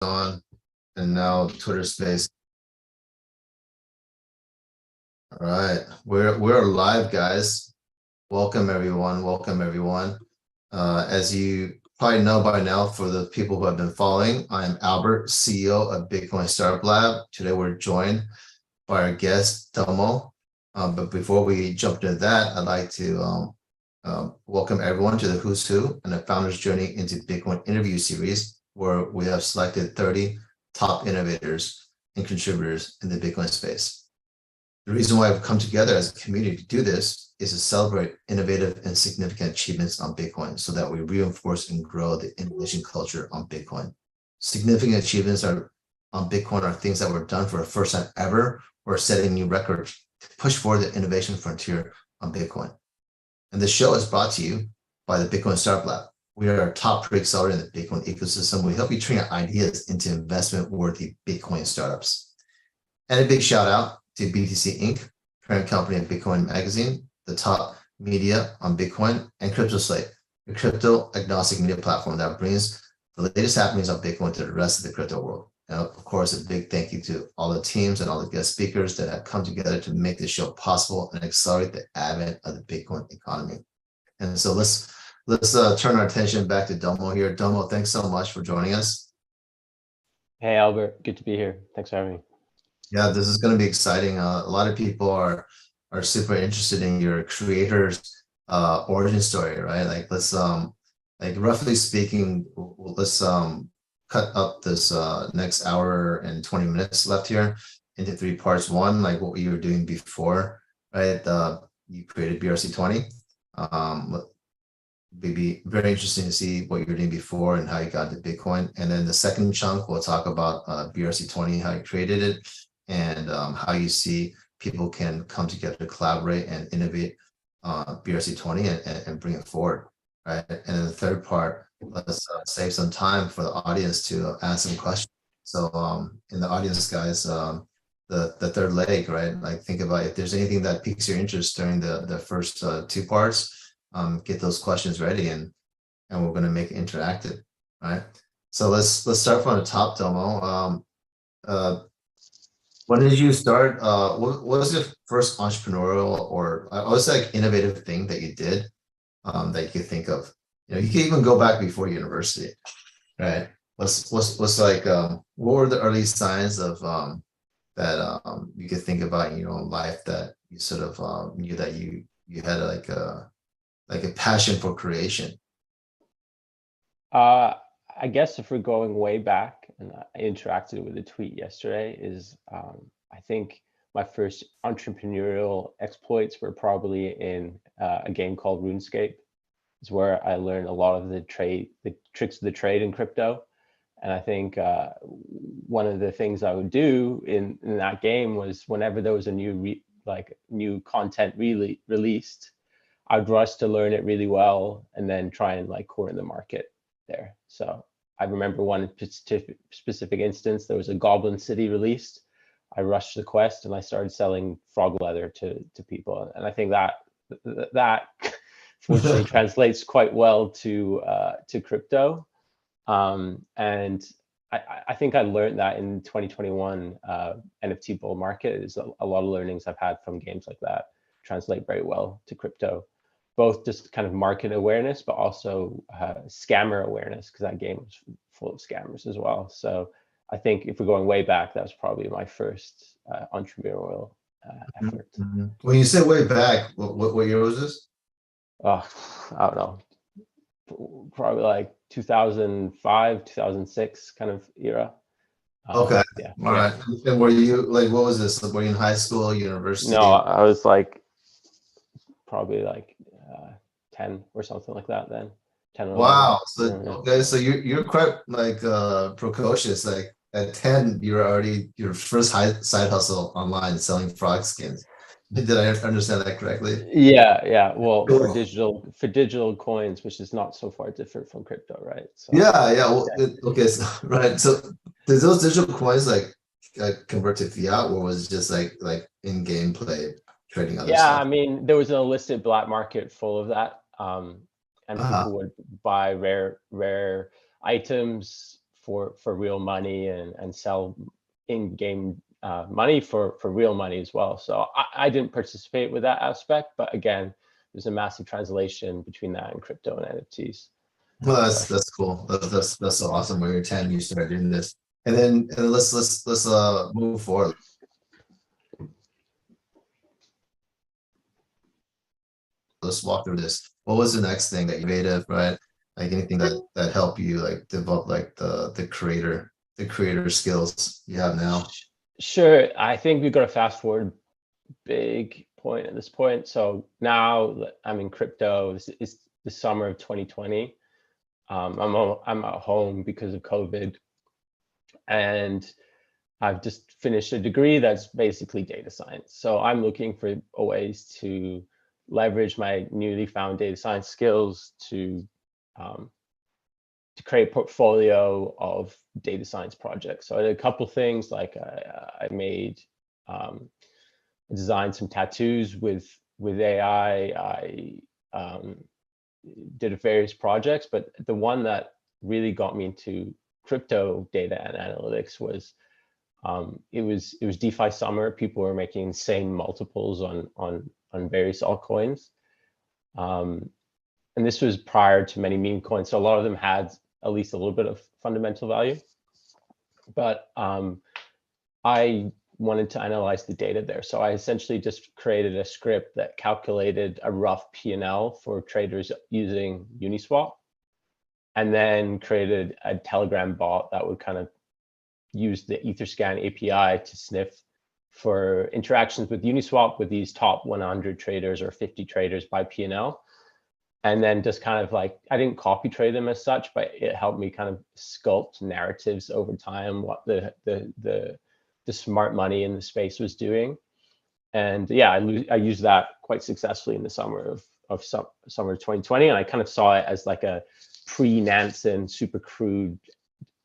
on, and now Twitter Space. All right, we're live, guys. Welcome everyone. Welcome everyone. As you probably know by now, for the people who have been following, I am Albert, CEO of Bitcoin Startup Lab. Today we're joined by our guest Tomo. But before we jump into that, I'd like to welcome everyone to the Who's Who and the Founder's Journey into Bitcoin interview series, where we have selected 30 top innovators and contributors in the Bitcoin space. The reason why we've come together as a community to do this is to celebrate innovative and significant achievements on Bitcoin so that we reinforce and grow the innovation culture on Bitcoin. Significant achievements on Bitcoin are things that were done for the first time ever or setting new records to push forward the innovation frontier on Bitcoin. And this show is brought to you by the Bitcoin Startup Lab. We are a top pre-accelerator in the Bitcoin ecosystem. We help you turn your ideas into investment-worthy Bitcoin startups. And a big shout out to BTC Inc., parent company of Bitcoin Magazine, the top media on Bitcoin, and CryptoSlate, a crypto-agnostic media platform that brings the latest happenings on Bitcoin to the rest of the crypto world. And of course, a big thank you to all the teams and all the guest speakers that have come together to make this show possible and accelerate the advent of the Bitcoin economy. And so let's turn our attention back to Domo here. Domo, thanks so much for joining us. Hey, Albert, good to be here. Thanks for having me. Yeah, this is going to be exciting. A lot of people are super interested in your creator's origin story, right? Like let's like roughly speaking, let's cut up this next hour and 20 minutes left here into 3 parts. One, like what you were doing before, right? You created BRC20. It'd be very interesting to see what you were doing before and how you got into Bitcoin. And then the second chunk, we'll talk about BRC20, how you created it, and how you see people can come together to collaborate and innovate BRC20 and bring it forward, right? And then the third part, let's save some time for the audience to ask some questions. So in the audience, guys, the third leg, right? Like think about if there's anything that piques your interest during the first 2 parts, get those questions ready and we're going to make it interactive, right? So let's start from the top, Domo. When did you start? What was your first entrepreneurial or what was like innovative thing that you did that you could think of? You know, you can even go back before university, right? What's like what were the early signs of that you could think about in your own life that you sort of knew that you had like a passion for creation? I guess if we're going way back, and I interacted with a tweet yesterday, is I think my first entrepreneurial exploits were probably in a game called RuneScape. It's where I learned a lot of the tricks of the trade in crypto. And I think one of the things I would do in that game was whenever there was a new content really released, I'd rush to learn it really well and then try and like corner the market there. So I remember one specific instance, there was a Goblin City released. I rushed the quest and I started selling frog leather to people. And I think that fortunately translates quite well to crypto. And I think I learned that in 2021 NFT bull market. Is a lot of learnings I've had from games like that translate very well to crypto, both just kind of market awareness, but also scammer awareness, because that game was full of scammers as well. So I think if we're going way back, that was probably my first entrepreneurial effort. Mm-hmm. When you say way back, what year was this? Oh, I don't know, probably like 2005, 2006 kind of era. Okay. Yeah. All right. And were you like, what was this? Were you in high school, university? No, I was like probably like 10 or something like that then. 10 or Wow. 11. So okay, so you're quite like precocious. Like at 10, you were already your first side hustle online selling frog skins. Did I understand that correctly? Yeah. Well, Cool. for digital coins, which is not so far different from crypto, right? So Yeah. Well, okay. So, right. So did those digital coins like convert to fiat, or was it just like in gameplay trading other yeah, stuff? I mean, there was an illicit black market full of that. And people would buy rare items for real money and sell in-game money for real money as well. So I didn't participate with that aspect, but again, there's a massive translation between that and crypto and NFTs. Well, that's cool. That's so awesome. When you're 10, you start doing this, and then let's move forward. Let's walk through this. What was the next thing that you innovative, right? Like anything that helped you like develop like the creator skills you have now. Sure. I think we've got to fast forward big point at this point. So now I'm in crypto. This is the summer of 2020. I'm at home because of COVID, and I've just finished a degree that's basically data science. So I'm looking for ways to leverage my newly found data science skills to create a portfolio of data science projects. So I did a couple things, like I made designed some tattoos with AI. I did various projects, but the one that really got me into crypto data and analytics was it was DeFi summer. People were making insane multiples on various altcoins, and this was prior to many meme coins. So a lot of them had at least a little bit of fundamental value, but I wanted to analyze the data there. So I essentially just created a script that calculated a rough P&L for traders using Uniswap, and then created a Telegram bot that would kind of use the Etherscan API to sniff for interactions with Uniswap with these top 100 traders or 50 traders by P&L. And then just kind of like, I didn't copy trade them as such, but it helped me kind of sculpt narratives over time, what the smart money in the space was doing. And yeah, I used that quite successfully in the summer of 2020. And I kind of saw it as like a pre-Nansen super crude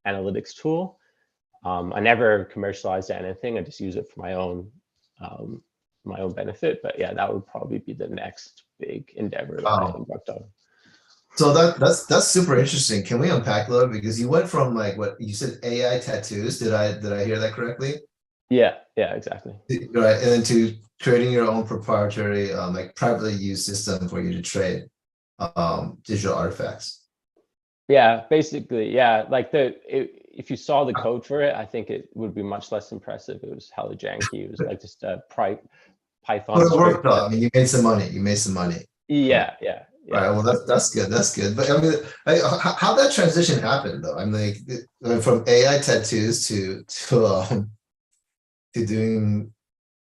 analytics tool. I never commercialized anything. I just use it for my own benefit. But yeah, that would probably be the next big endeavor that I embarked on. So that's super interesting. Can we unpack a little? Because you went from like what you said, AI tattoos. Did I hear that correctly? Yeah, exactly. Right, and then to creating your own proprietary like privately used system for you to trade digital artifacts. Yeah, basically, yeah. Like if you saw the code for it, I think it would be much less impressive. It was hella janky. It was like just a Python But it worked script. though. I mean, you made some money. You made some money. Yeah. Right. Well, that's good. That's good. But I mean, how that transition happened though? I'm like from AI tattoos to doing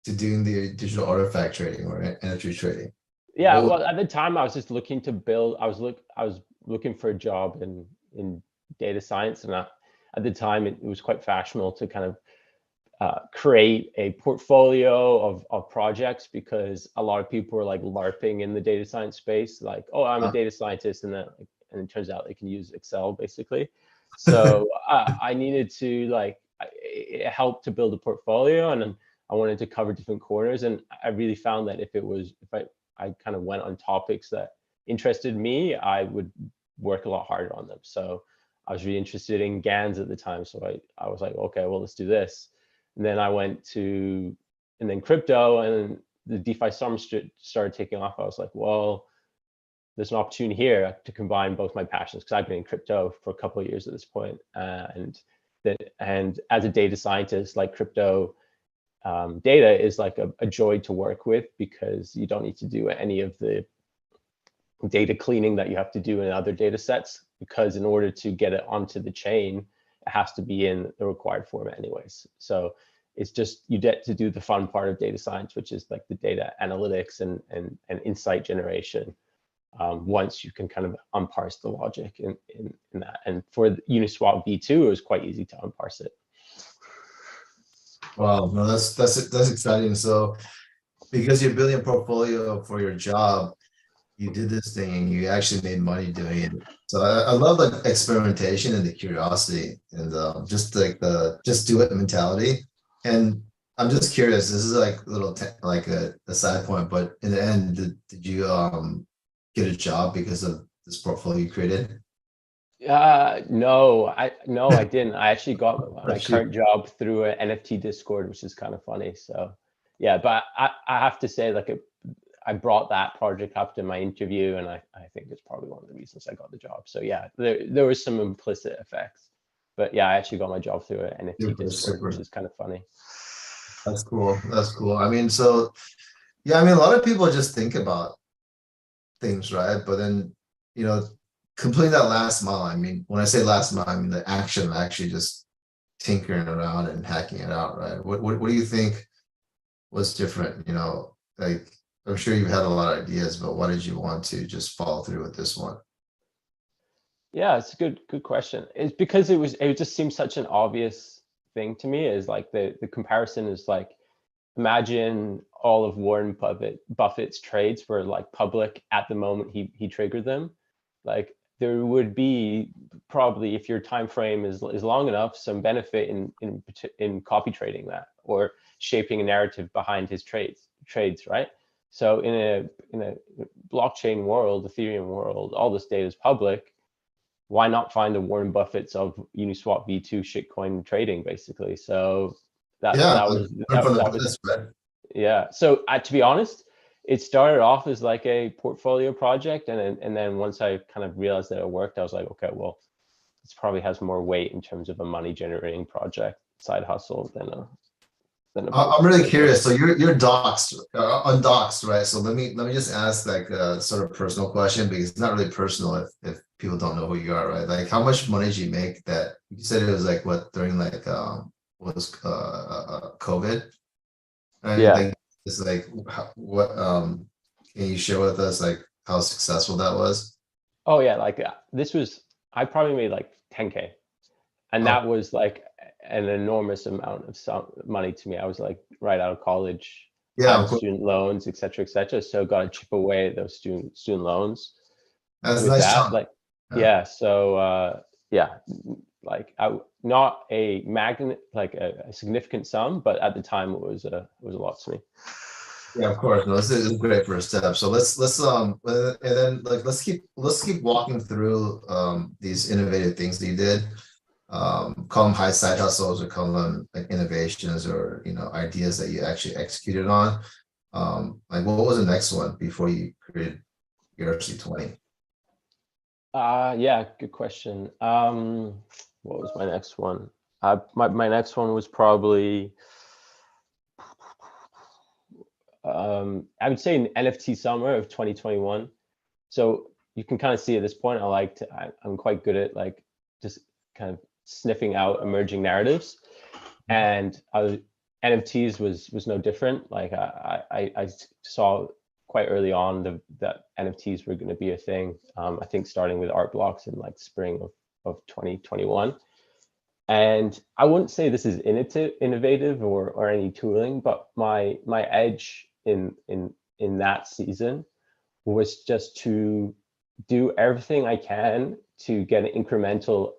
the digital artifact trading or NFT trading. Yeah. Well, at the time, I was just looking to build. I was looking for a job in data science, and at the time, it was quite fashionable to kind of create a portfolio of projects, because a lot of people were like LARPing in the data science space, like, oh, I'm a data scientist, and it turns out they can use Excel basically. So I needed to like, it helped to build a portfolio, and I wanted to cover different corners, and I really found that if I kind of went on topics that interested me, I would work a lot harder on them. So I was really interested in GANs at the time, so I was like, okay, well, let's do this. And then I went to, and then crypto, and the DeFi summer started taking off. I was like, well, there's an opportunity here to combine both my passions, because I've been in crypto for a couple of years at this point. And as a data scientist, like crypto data is like a joy to work with, because you don't need to do any of the data cleaning that you have to do in other data sets, because in order to get it onto the chain, it has to be in the required format anyways. So it's just, you get to do the fun part of data science, which is like the data analytics and insight generation, once you can kind of unparse the logic in that. And for Uniswap V2, it was quite easy to unparse it. Wow, no, that's exciting. So because you're building a portfolio for your job, you did this thing and you actually made money doing it. So I love the experimentation and the curiosity, and just like the just do it mentality. And I'm just curious, this is like a little like a side point, but in the end, did you get a job because of this portfolio you created? No, I didn't. I actually got my Shoot. current job through an NFT Discord, which is kind of funny. So yeah, but I have to say, like, I brought that project up in my interview, and I think it's probably one of the reasons I got the job. So yeah, there was some implicit effects, but yeah, I actually got my job through an NFT Super, Discord, which super. is kind of funny. That's cool. That's cool. I mean, so yeah, I mean, a lot of people just think about things, right? But then, you know, completing that last mile. I mean, when I say last mile, I mean the action of actually just tinkering around and hacking it out, right? What do you think was different? You know, like I'm sure you've had a lot of ideas, but why did you want to just follow through with this one? Yeah, it's a good question. It's because it just seems such an obvious thing to me. Is like the comparison is like, imagine all of Warren Buffett's trades were like public at the moment he triggered them. Like there would be probably, if your time frame is long enough, some benefit in copy trading that, or shaping a narrative behind his trades, right? So in a blockchain world, Ethereum world, all this data is public. Why not find the Warren Buffetts of Uniswap V2 shitcoin trading, basically? So that Yeah, that like, was learn from the that was best, right? yeah. So to be honest, it started off as like a portfolio project, and then once I kind of realized that it worked, I was like, okay, well, this probably has more weight in terms of a money generating project side hustle than a I'm really portfolio curious. project. So you're doxed, undoxed, right? So let me just ask like a sort of personal question, because it's not really personal if people don't know who you are, right? Like how much money did you make that you said it was like what during like was COVID, right? Yeah. Like it's like what can you share with us like how successful that was? Oh yeah. Like this was, I probably made like 10K, and Oh that was like an enormous amount of some money to me. I was like right out of college, yeah, had of course. student loans, et cetera, et cetera. So got to chip away at those student loans That's a with nice that. chunk. Like, Yeah. yeah. So yeah, like not a magnet, like a significant sum, but at the time it was a lot to me. Yeah, of course. No, this is a great first step. So let's and then like let's keep walking through these innovative things that you did. Call them high side hustles or call them like innovations or ideas that you actually executed on. Like what was the next one before you created ERC20? Yeah, good question. What was my next one? My next one was probably I would say an NFT summer of 2021. So you can kind of see at this point, I'm quite good at like just kind of sniffing out emerging narratives, and NFTs was no different. Like I saw quite early on that NFTs were going to be a thing. I think starting with art blocks in like spring of 2021. And I wouldn't say this is innovative or any tooling, but my edge in that season was just to do everything I can to get an incremental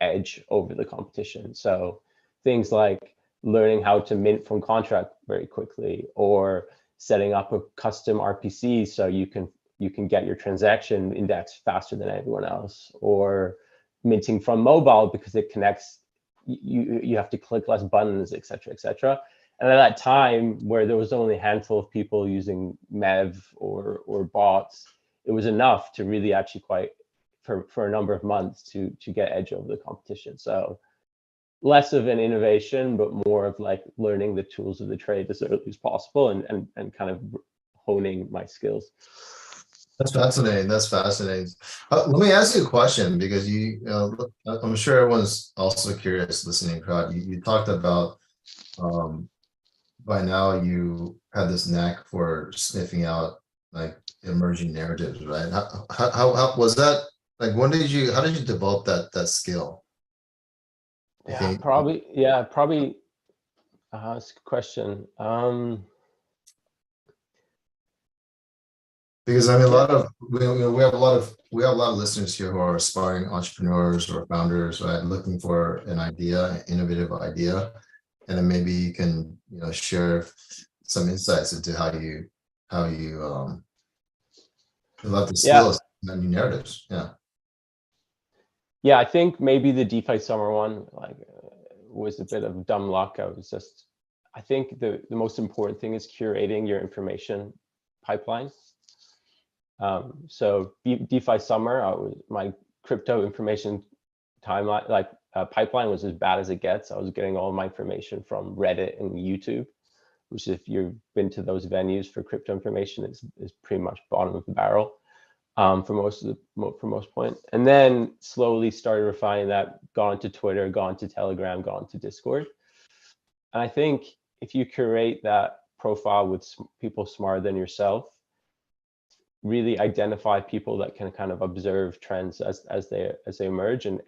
edge over the competition. So things like learning how to mint from contract very quickly, or setting up a custom RPC so you can get your transaction index faster than everyone else, or minting from mobile because it connects, you have to click less buttons, et cetera, et cetera. And at that time where there was only a handful of people using Mev or bots, it was enough to really actually quite for a number of months to get edge over the competition. So less of an innovation, but more of like learning the tools of the trade as early as possible, and kind of honing my skills. That's fascinating. That's fascinating. Let me ask you a question because look, I'm sure everyone's also curious listening crowd. You talked about um, by now you have this knack for sniffing out like emerging narratives, right? How was that? Like, how did you develop that skill? Yeah, Okay, probably. That's a good question. because I mean, a Yeah, lot of we have a lot of listeners here who are aspiring entrepreneurs or founders, right? Looking for an idea, an innovative idea, and then maybe you can share some insights into how you develop the yeah. skills and new narratives. Yeah. Yeah, I think maybe the DeFi summer one was a bit of dumb luck. I think the most important thing is curating your information pipeline. So DeFi summer, my crypto information timeline, pipeline was as bad as it gets. I was getting all my information from Reddit and YouTube, which if you've been to those venues for crypto information, is pretty much bottom of the barrel for most point. And then slowly started refining that, gone to Twitter, gone to Telegram, gone to Discord. And I think if you curate that profile with people smarter than yourself, really identify people that can kind of observe trends as they emerge, and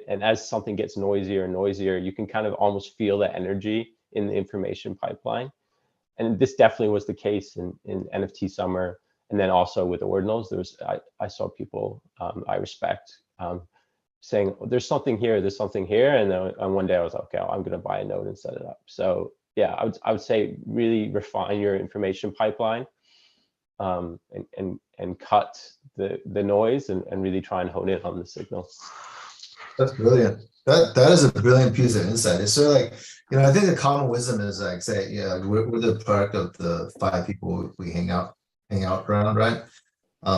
as something gets noisier and noisier, you can kind of almost feel the energy in the information pipeline. And this definitely was the case in NFT summer, and then also with ordinals. I saw people I respect saying, oh, there's something here, and then one day I was like, okay, I'm going to buy a node and set it up. So yeah, I would say really refine your information pipeline, and cut the noise, and really try and hone in on the signal. That's brilliant. That is a brilliant piece of insight. It's sort of like, I think the common wisdom is like, say, yeah, we're the product of the 5 people we hang out around, right?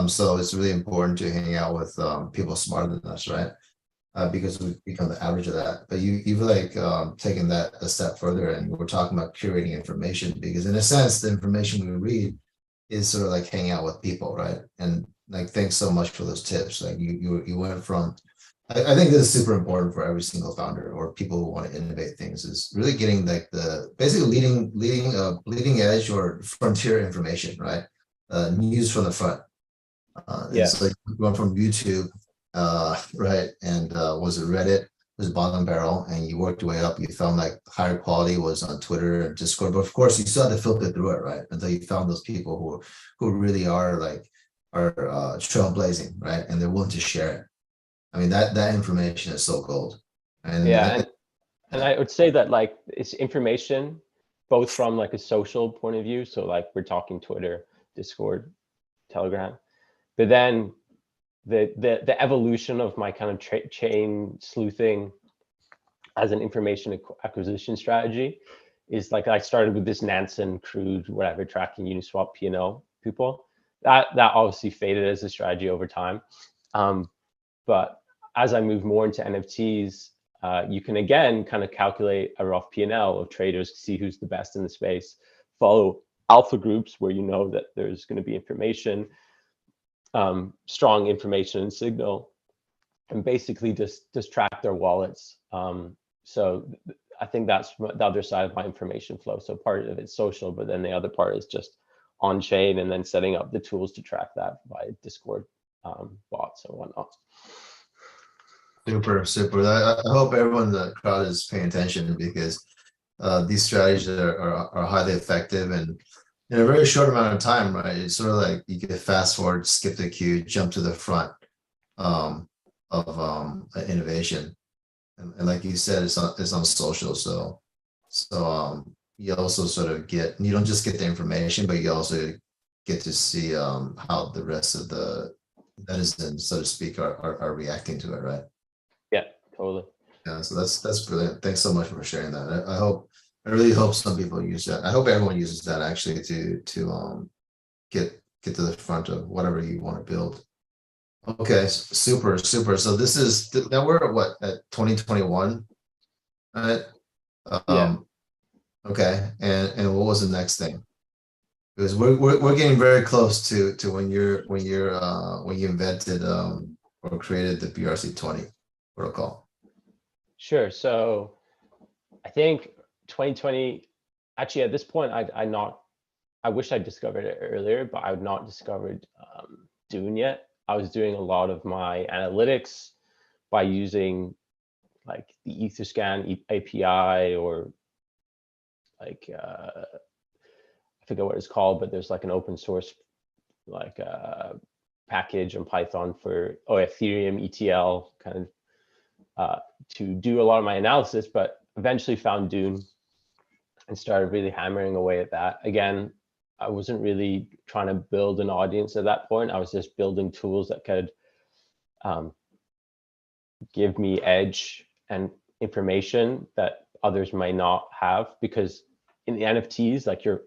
So it's really important to hang out with people smarter than us, right? Because we become the average of that. But you've like taken that a step further, and we're talking about curating information, because in a sense, the information we read is sort of like hanging out with people, right? And like, thanks so much for those tips. Like you went from, I think this is super important for every single founder or people who want to innovate things, is really getting like the basically leading edge or frontier information, right? News from the front. Yeah. So like going from YouTube, right? And was it Reddit? Was bottom barrel, and you worked your way up. You found like higher quality was on Twitter and Discord, but of course you still had to filter through it, right? Until you found those people who really are trailblazing, right? And they're willing to share it. I mean, that information is so gold. And yeah, and I would say that like it's information both from like a social point of view, so like we're talking Twitter, Discord, Telegram, but then the evolution of my kind of chain sleuthing as an information acquisition strategy is like, I started with this Nansen crude whatever tracking Uniswap P&L people. That obviously faded as a strategy over time, but as I move more into NFTs, you can again kind of calculate a rough P&L of traders, see who's the best in the space, follow alpha groups where you know that there's going to be information, strong information and signal, and basically just track their wallets. So I think that's the other side of my information flow. So part of it's social, but then the other part is just on chain, and then setting up the tools to track that via Discord bots and whatnot. Super. I hope everyone in the crowd is paying attention, because these strategies are highly effective, and in a very short amount of time, right? It's sort of like you can fast forward, skip the queue, jump to the front of innovation, and like you said, it's on social. So you also sort of you don't just get the information, but you also get to see how the rest of the netizens, so to speak, are reacting to it, right? Yeah, totally. Yeah, so that's brilliant. Thanks so much for sharing that. I really hope some people use that. I hope everyone uses that actually to get to the front of whatever you want to build. Okay, super. So this is now we're at what, at 2021, right? Yeah. Okay, and what was the next thing? Because we're getting very close to when you invented or created the BRC20 protocol. Sure. So I think 2020, actually at this point, I wish I discovered it earlier, but I had not discovered Dune yet. I was doing a lot of my analytics by using like the Etherscan API, or like I forget what it's called, but there's like an open source like package in Python for Ethereum ETL kind of to do a lot of my analysis, but eventually found Dune and started really hammering away at that. Again, I wasn't really trying to build an audience at that point. I was just building tools that could give me edge and information that others might not have, because in the NFTs, like you're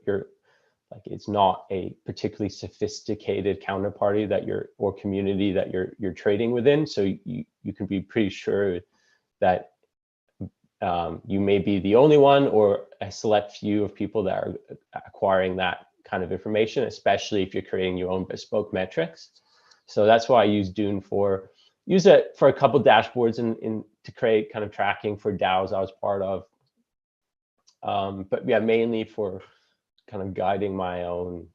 like, it's not a particularly sophisticated counterparty that you're, or community that you're trading within. So you can be pretty sure that you may be the only one or a select few of people that are acquiring that kind of information, especially if you're creating your own bespoke metrics. So that's why I use Dune use it for a couple dashboards in to create kind of tracking for DAOs I was part of. But yeah, mainly for kind of guiding my own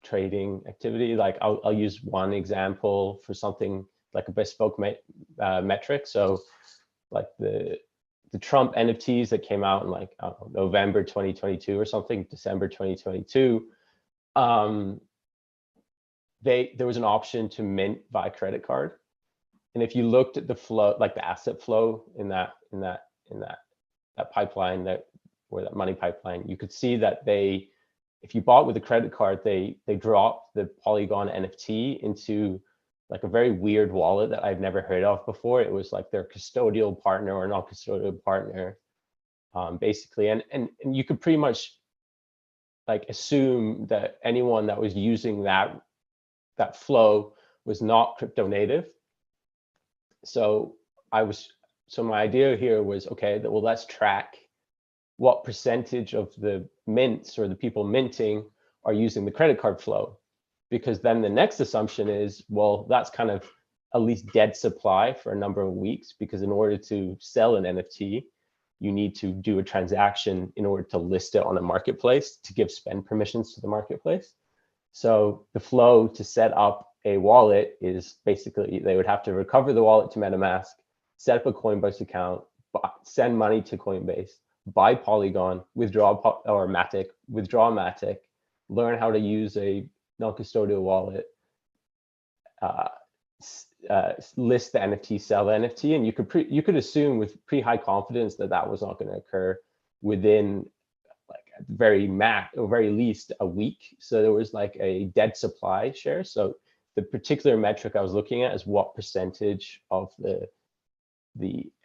trading activity. Like I'll use one example for something like a bespoke metric. So like the Trump NFTs that came out in like November 2022 or something, December 2022. There was an option to mint via credit card, and if you looked at the flow, like the asset flow in that pipeline, that money pipeline, you could see that if you bought with a credit card, they dropped the Polygon NFT into like a very weird wallet that I've never heard of before. It was like their custodial partner or non-custodial partner, basically, and you could pretty much like assume that anyone that was using that flow was not crypto native. So my idea here was, okay, well, let's track what percentage of the mints or the people minting are using the credit card flow, because then the next assumption is, well, that's kind of at least dead supply for a number of weeks, because in order to sell an NFT, you need to do a transaction in order to list it on a marketplace to give spend permissions to the marketplace. So the flow to set up a wallet is basically, they would have to recover the wallet to MetaMask, set up a Coinbase account, send money to Coinbase, buy Polygon, withdraw Matic, learn how to use a non-custodial wallet, list the NFT, sell the NFT, and you could assume with pretty high confidence that that was not going to occur within like at the very least a week. So there was like a dead supply share. So the particular metric I was looking at is what percentage of the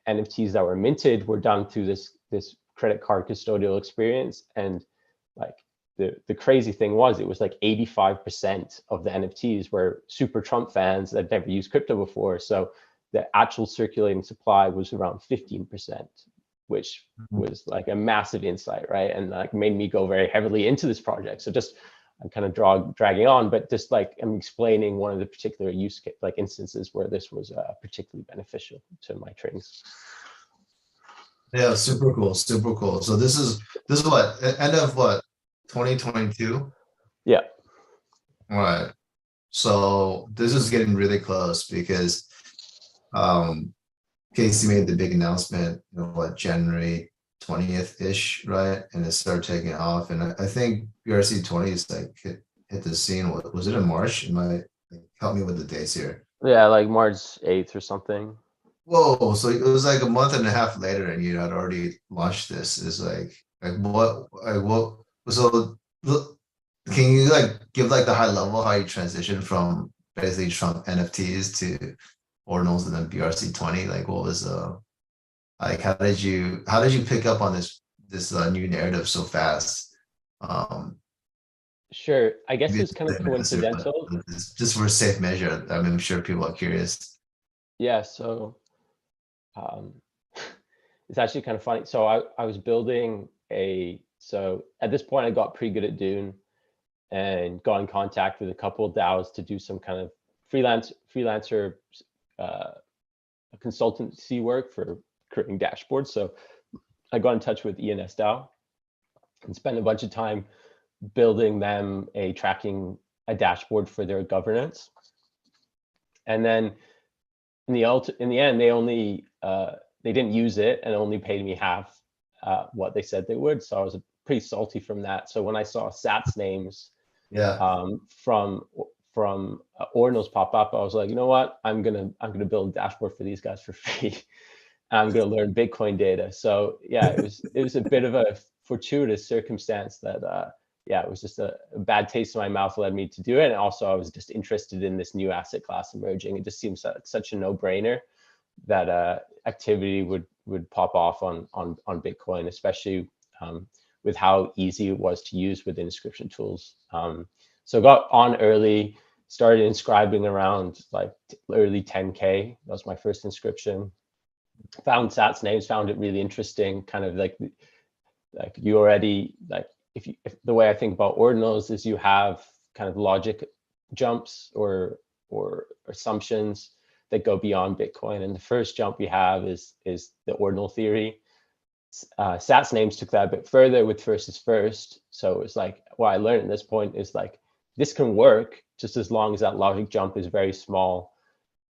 NFTs that were minted were done through this credit card custodial experience. And like the crazy thing was, it was like 85% of the NFTs were super Trump fans that never used crypto before. So the actual circulating supply was around 15%, which was like a massive insight, right? And like made me go very heavily into this project. So just I'm kind of dragging on, but just like I'm explaining one of the particular instances where this was particularly beneficial to my trades. Yeah, super cool, super cool. So this is what, end of what, 2022? Yeah. All right. So this is getting really close because Casey made the big announcement, what, January 20th ish, right? And it started taking off. And I think BRC20 is like hit the scene. Was it in March? Help me with the dates here. Yeah, like March 8th or something. Whoa, so it was like a month and a half later and you had already launched this. It's like what, so look, can you like give like the high level how you transitioned from basically Trump NFTs to ordinals and then BRC20? Like what was like how did you pick up on this new narrative so fast? Sure, I guess Maybe it's kind of coincidental. Just for safe measure. I mean, I'm sure people are curious. Yeah, so it's actually kind of funny. So I was building so at this point I got pretty good at Dune and got in contact with a couple of DAOs to do some kind of freelancer consultancy work for creating dashboards. So I got in touch with ENS DAO and spent a bunch of time building them a dashboard for their governance. And then in the end, they didn't use it and only paid me half what they said they would. So I was pretty salty from that. So when I saw Sats names from ordinals pop up, I was like, you know what? I'm gonna build a dashboard for these guys for free. I'm gonna learn Bitcoin data. So yeah, it was a bit of a fortuitous circumstance that yeah, it was just a bad taste in my mouth led me to do it. And also I was just interested in this new asset class emerging. It just seems like such a no-brainer activity would pop off on Bitcoin, especially with how easy it was to use with inscription tools. So got on early, started inscribing around like early 10K. That was my first inscription. Found Sats names, found it really interesting. Kind of like you already like if the way I think about ordinals is you have kind of logic jumps or assumptions that go beyond Bitcoin. And the first jump we have is the ordinal theory. Sats names took that a bit further with first is first. So it's like what I learned at this point is like this can work just as long as that logic jump is very small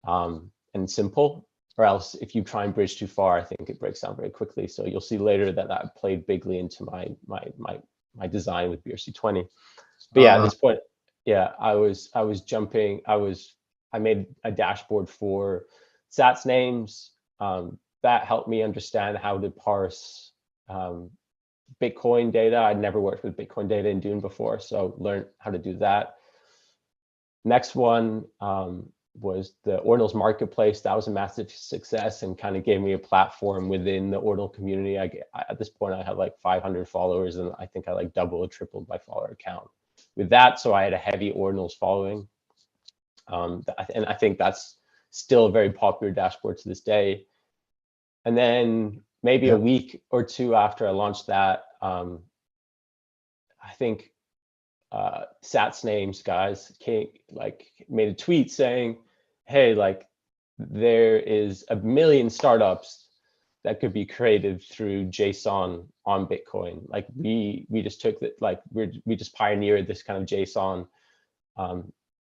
and simple, or else if you try and bridge too far, I think it breaks down very quickly. So you'll see later that played bigly into my design with BRC20. But yeah, at this point, yeah, I jumping. I made a dashboard for Sats names. That helped me understand how to parse Bitcoin data. I'd never worked with Bitcoin data in Dune before, so learned how to do that. Next one was the Ordinals Marketplace. That was a massive success and kind of gave me a platform within the Ordinal community. At this point, I had like 500 followers, and I think I like doubled or tripled my follower count with that. So I had a heavy Ordinals following. And I think that's still a very popular dashboard to this day. And then maybe a week or two after I launched that, I think Sats names guys made a tweet saying, hey, like there is 1 million startups that could be created through JSON on Bitcoin. Like we just took that, like we just pioneered this kind of JSON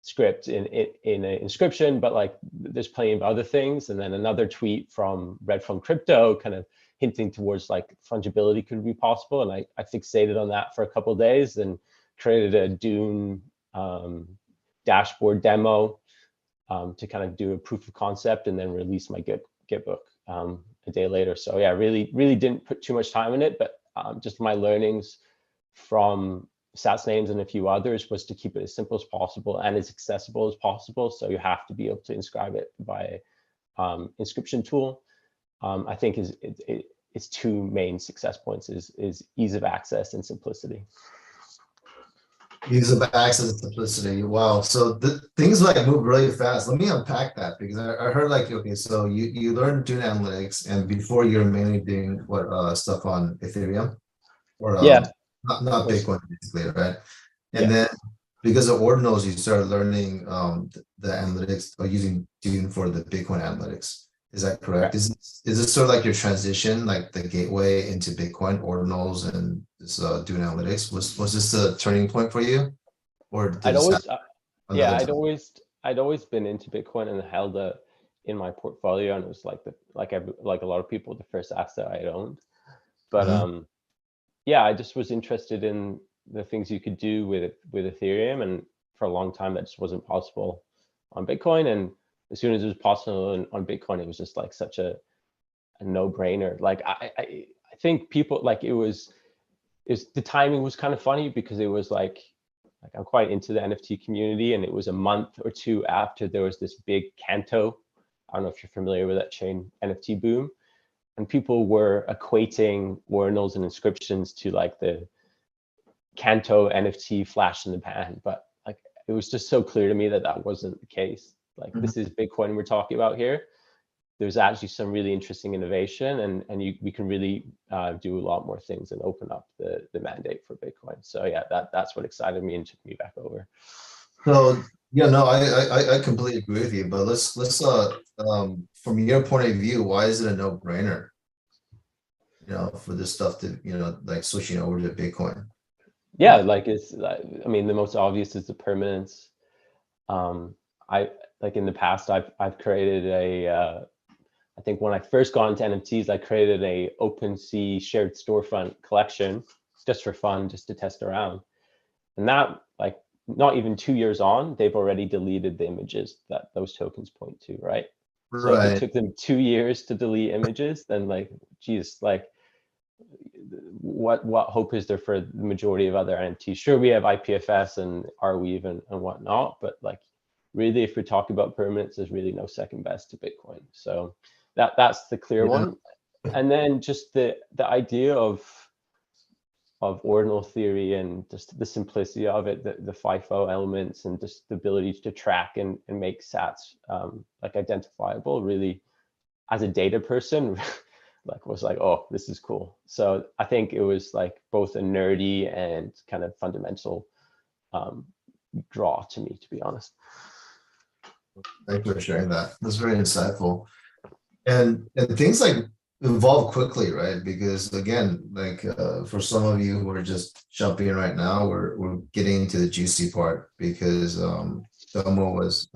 script in an inscription, but like there's plenty of other things. And then another tweet from Red from Crypto kind of hinting towards like fungibility could be possible. And I fixated on that for a couple of days and created a Dune dashboard demo to kind of do a proof of concept, and then release my Git book a day later. So yeah, really didn't put too much time in it, but just my learnings from Sats names and a few others was to keep it as simple as possible and as accessible as possible. So you have to be able to inscribe it by inscription tool. I think its two main success points is ease of access and simplicity. Ease of access and simplicity. Wow. So the things like move really fast. Let me unpack that, because I heard like, okay, so you learned Dune analytics, and before you're mainly doing what stuff on Ethereum or not Bitcoin basically, right? And then because of ordinals, you started learning the analytics or using Dune for the Bitcoin analytics. Is that correct? Is this sort of like your transition, like the gateway into Bitcoin, ordinals, and this Dune analytics? Was this the turning point for you, or did I'd always I'd always been into Bitcoin and held it in my portfolio, and it was like a lot of people, the first asset I owned. But yeah, I just was interested in the things you could do with Ethereum, and for a long time that just wasn't possible on Bitcoin. And as soon as it was possible on Bitcoin, it was just like such a no-brainer. Like I think people like the timing was kind of funny, because it was like I'm quite into the NFT community, and it was a month or two after there was this big Canto. I don't know if you're familiar with that chain NFT boom, and people were equating ordinals and inscriptions to like the Canto NFT flash in the pan. But like it was just so clear to me that that wasn't the case. Like this is Bitcoin we're talking about here. There's actually some really interesting innovation, and we can really do a lot more things and open up the mandate for Bitcoin. So yeah, that's what excited me and took me back over. So yeah, no, I completely agree with you. But let's from your point of view, why is it a no-brainer? You know, for this stuff to like switching over to Bitcoin. Yeah, like I mean, the most obvious is the permanence. I like in the past I've created I think when I first got into NFTs, I created a OpenSea shared storefront collection just for fun, just to test around. And that, like, not even 2 years on, they've already deleted the images that those tokens point to, right? So if it took them 2 years to delete images, then like, geez, like what hope is there for the majority of other NFTs? Sure, we have IPFS and Arweave and whatnot, but like really, if we're talking about permanence, there's really no second best to Bitcoin. So that's the clear Yeah. one. And then just the idea of ordinal theory and just the simplicity of it, the FIFO elements, and just the ability to track and make sats like identifiable, really, as a data person, like was like, oh, this is cool. So I think it was like both a nerdy and kind of fundamental draw to me, to be honest. Thanks for sharing that. That's very insightful. And things like evolve quickly, right? Because again, like for some of you who are just jumping in right now, we're getting into the juicy part, because Domo was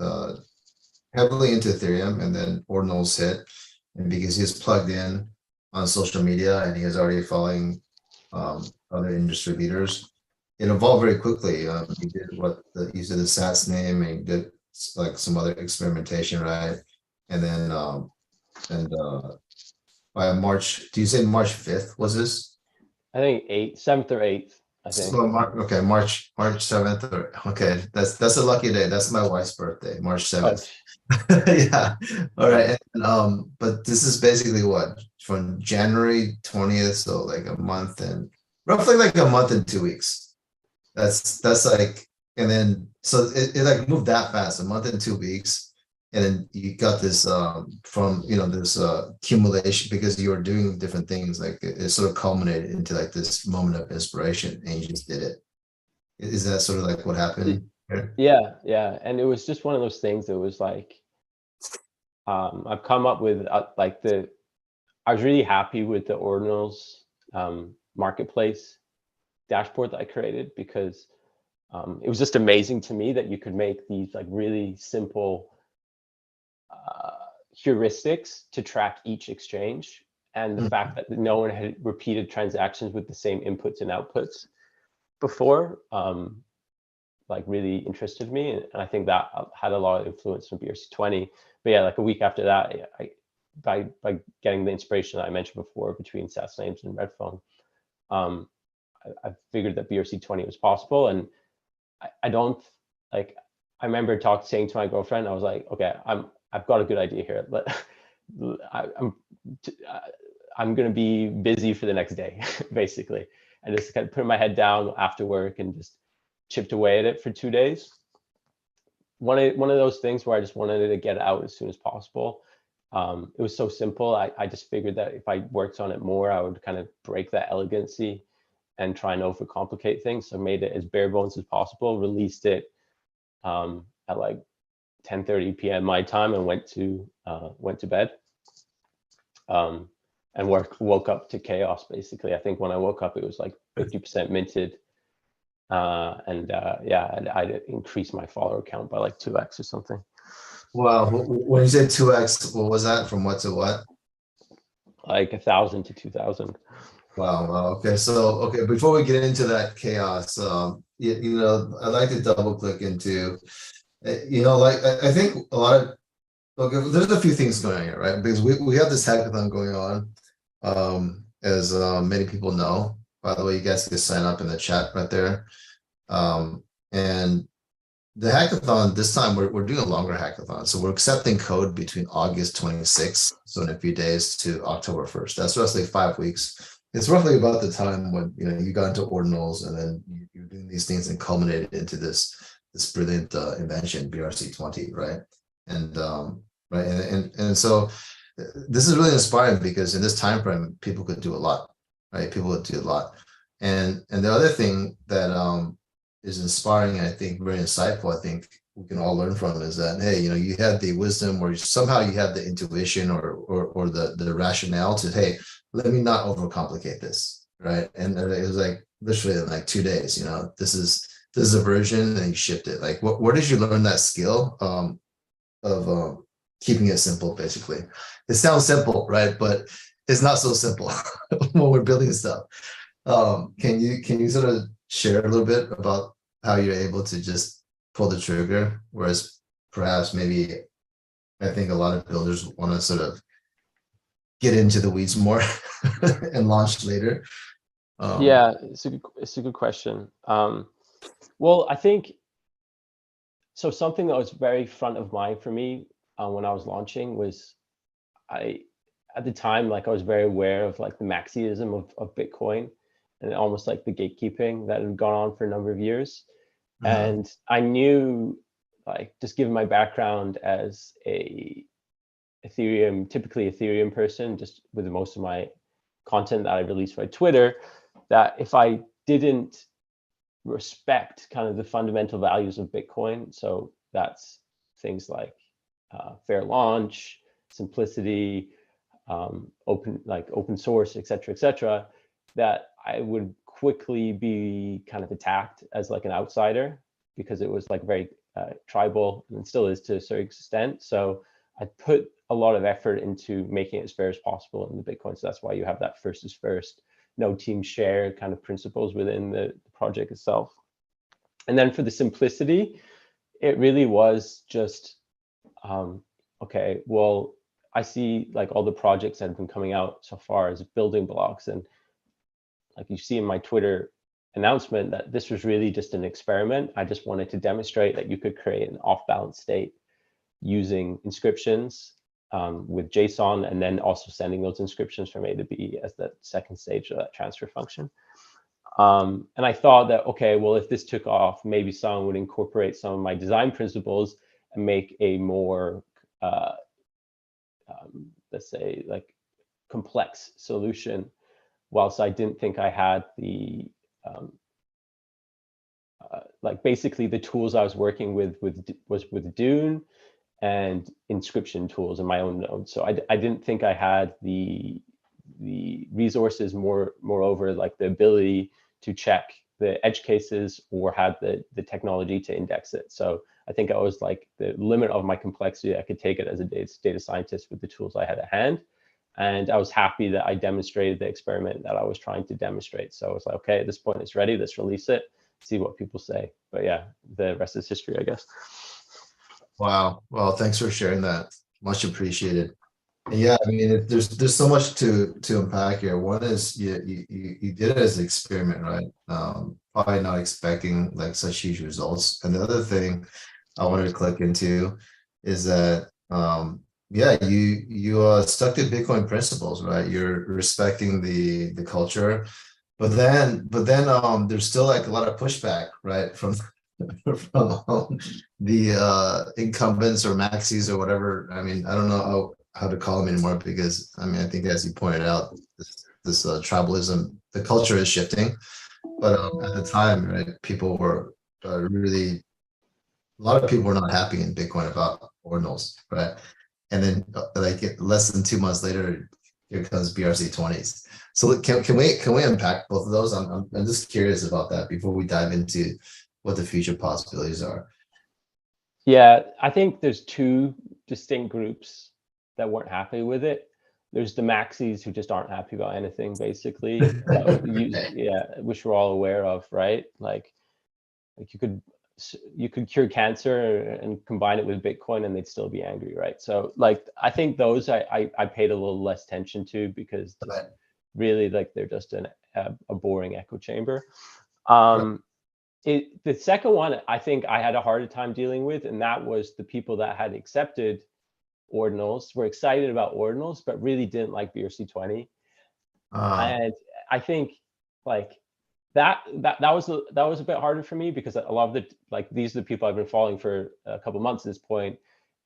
heavily into Ethereum, and then Ordinals hit, and because he's plugged in on social media and he is already following other industry leaders, it evolved very quickly. He did you said the SATS name, and he did like some other experimentation, right? And then by March, do you say March 5th was this? I think 7th or 8th, I think. So okay, March 7th, or okay, that's a lucky day. That's my wife's birthday, March 7th. Yeah. All right. And, but this is basically what, from January 20th, so like a month, and roughly like a month and 2 weeks. That's like, and then so it like moved that fast, a month and 2 weeks. And then you got this from this accumulation, because you were doing different things, like it sort of culminated into like this moment of inspiration, and you just did it. Is that sort of like what happened here? Yeah. And it was just one of those things that was like, I've come up with I was really happy with the Ordinals marketplace dashboard that I created, because it was just amazing to me that you could make these like really simple heuristics to track each exchange, and the fact that no one had repeated transactions with the same inputs and outputs before like really interested me, and I think that had a lot of influence from BRC20. But yeah, like a week after that, by getting the inspiration that I mentioned before between SaaS names and Redphone, I figured that BRC20 was possible. And I don't like, I remember saying to my girlfriend, I was like, okay, I've got a good idea here, but I'm going to be busy for the next day, basically. And just kind of put my head down after work and just chipped away at it for 2 days. One of those things where I just wanted to get out as soon as possible. It was so simple. I just figured that if I worked on it more, I would kind of break that elegancy and try and overcomplicate things. So I made it as bare bones as possible, released it at like 10:30 p.m. my time, and went to bed. And woke up to chaos, basically. I think when I woke up, it was like 50% minted. Yeah, I'd increased my follower count by like 2x or something. Wow. When you said 2x, what was that? From what to what? Like 1,000 to 2,000. Wow. Okay. So, okay, before we get into that chaos, I'd like to double click into, like I think a lot of, okay, there's a few things going on here, right? Because we have this hackathon going on, as many people know. By the way, you guys can sign up in the chat right there. And the hackathon this time, we're doing a longer hackathon. So we're accepting code between August 26th, so in a few days, to October 1st. That's roughly 5 weeks. It's roughly about the time when you got into ordinals, and then you're doing these things and culminated into this brilliant invention, BRC20, right? And right, and so this is really inspiring, because in this time frame, people could do a lot, right? People would do a lot. And the other thing that is inspiring, and I think very insightful, I think we can all learn from, is that, hey, you had the wisdom, or somehow you had the intuition, or the rationale to, hey, let me not overcomplicate this, right? And it was like literally in like 2 days, this is a version, and you shipped it. Like, where did you learn that skill of keeping it simple? Basically, it sounds simple, right? But it's not so simple when we're building stuff. Can you sort of share a little bit about how you're able to just pull the trigger, whereas perhaps maybe I think a lot of builders want to sort of get into the weeds more and launch later? Yeah, it's a good question. Well, I think so. Something that was very front of mind for me when I was launching was I at the time, like I was very aware of like the Maxiism of Bitcoin and almost like the gatekeeping that had gone on for a number of years. And I knew, like, just given my background as a Ethereum, typically Ethereum person, just with most of my content that I released by Twitter, that if I didn't respect kind of the fundamental values of Bitcoin, so that's things like fair launch, simplicity, open source, et cetera, that I would quickly be kind of attacked as like an outsider, because it was like very tribal, and still is to a certain extent. So I put a lot of effort into making it as fair as possible in the Bitcoin. So that's why you have that first is first, no team share kind of principles within the project itself. And then for the simplicity, it really was just, okay, well, I see like all the projects that have been coming out so far as building blocks. And like you see in my Twitter announcement, that this was really just an experiment. I just wanted to demonstrate that you could create an off-balance state using inscriptions with JSON, and then also sending those inscriptions from A to B as the second stage of that transfer function. And I thought that, okay, well, if this took off, maybe someone would incorporate some of my design principles and make a more, let's say, like complex solution. Whilst I didn't think I had the, like basically the tools I was working with was with Dune and inscription tools in my own node. So I didn't think I had the resources, moreover, like the ability to check the edge cases or had the technology to index it. So I think I was like the limit of my complexity. I could take it as a data scientist with the tools I had at hand. And I was happy that I demonstrated the experiment that I was trying to demonstrate. So I was like, okay, at this point it's ready, let's release it, see what people say. But yeah, the rest is history, I guess. Wow. Well, thanks for sharing that. Much appreciated. And yeah, I mean, there's so much to unpack here. One is you did it as an experiment, right? Probably not expecting like such huge results. And the other thing I wanted to click into is that yeah, you stuck to Bitcoin principles, right? You're respecting the culture, but then there's still like a lot of pushback, right, from from the incumbents or maxis or whatever. I mean, I don't know how to call them anymore, because I mean, I think as you pointed out, this tribalism, the culture is shifting. But at the time, right, people were really, a lot of people were not happy in Bitcoin about ordinals, right? And then like less than 2 months later, here comes BRC20s. So can we unpack both of those? I'm just curious about that before we dive into what the future possibilities are. Yeah, I think there's two distinct groups that weren't happy with it. There's the maxis who just aren't happy about anything, basically. Yeah, which we're all aware of, right? Like you could cure cancer and combine it with Bitcoin and they'd still be angry, right? So like I think those I paid a little less attention to, because just really like they're just a boring echo chamber. The second one I think I had a harder time dealing with, and that was the people that had accepted ordinals, were excited about ordinals, but really didn't like BRC20. And I think like that was a bit harder for me, because a lot of the, like, these are the people I've been following for a couple of months at this point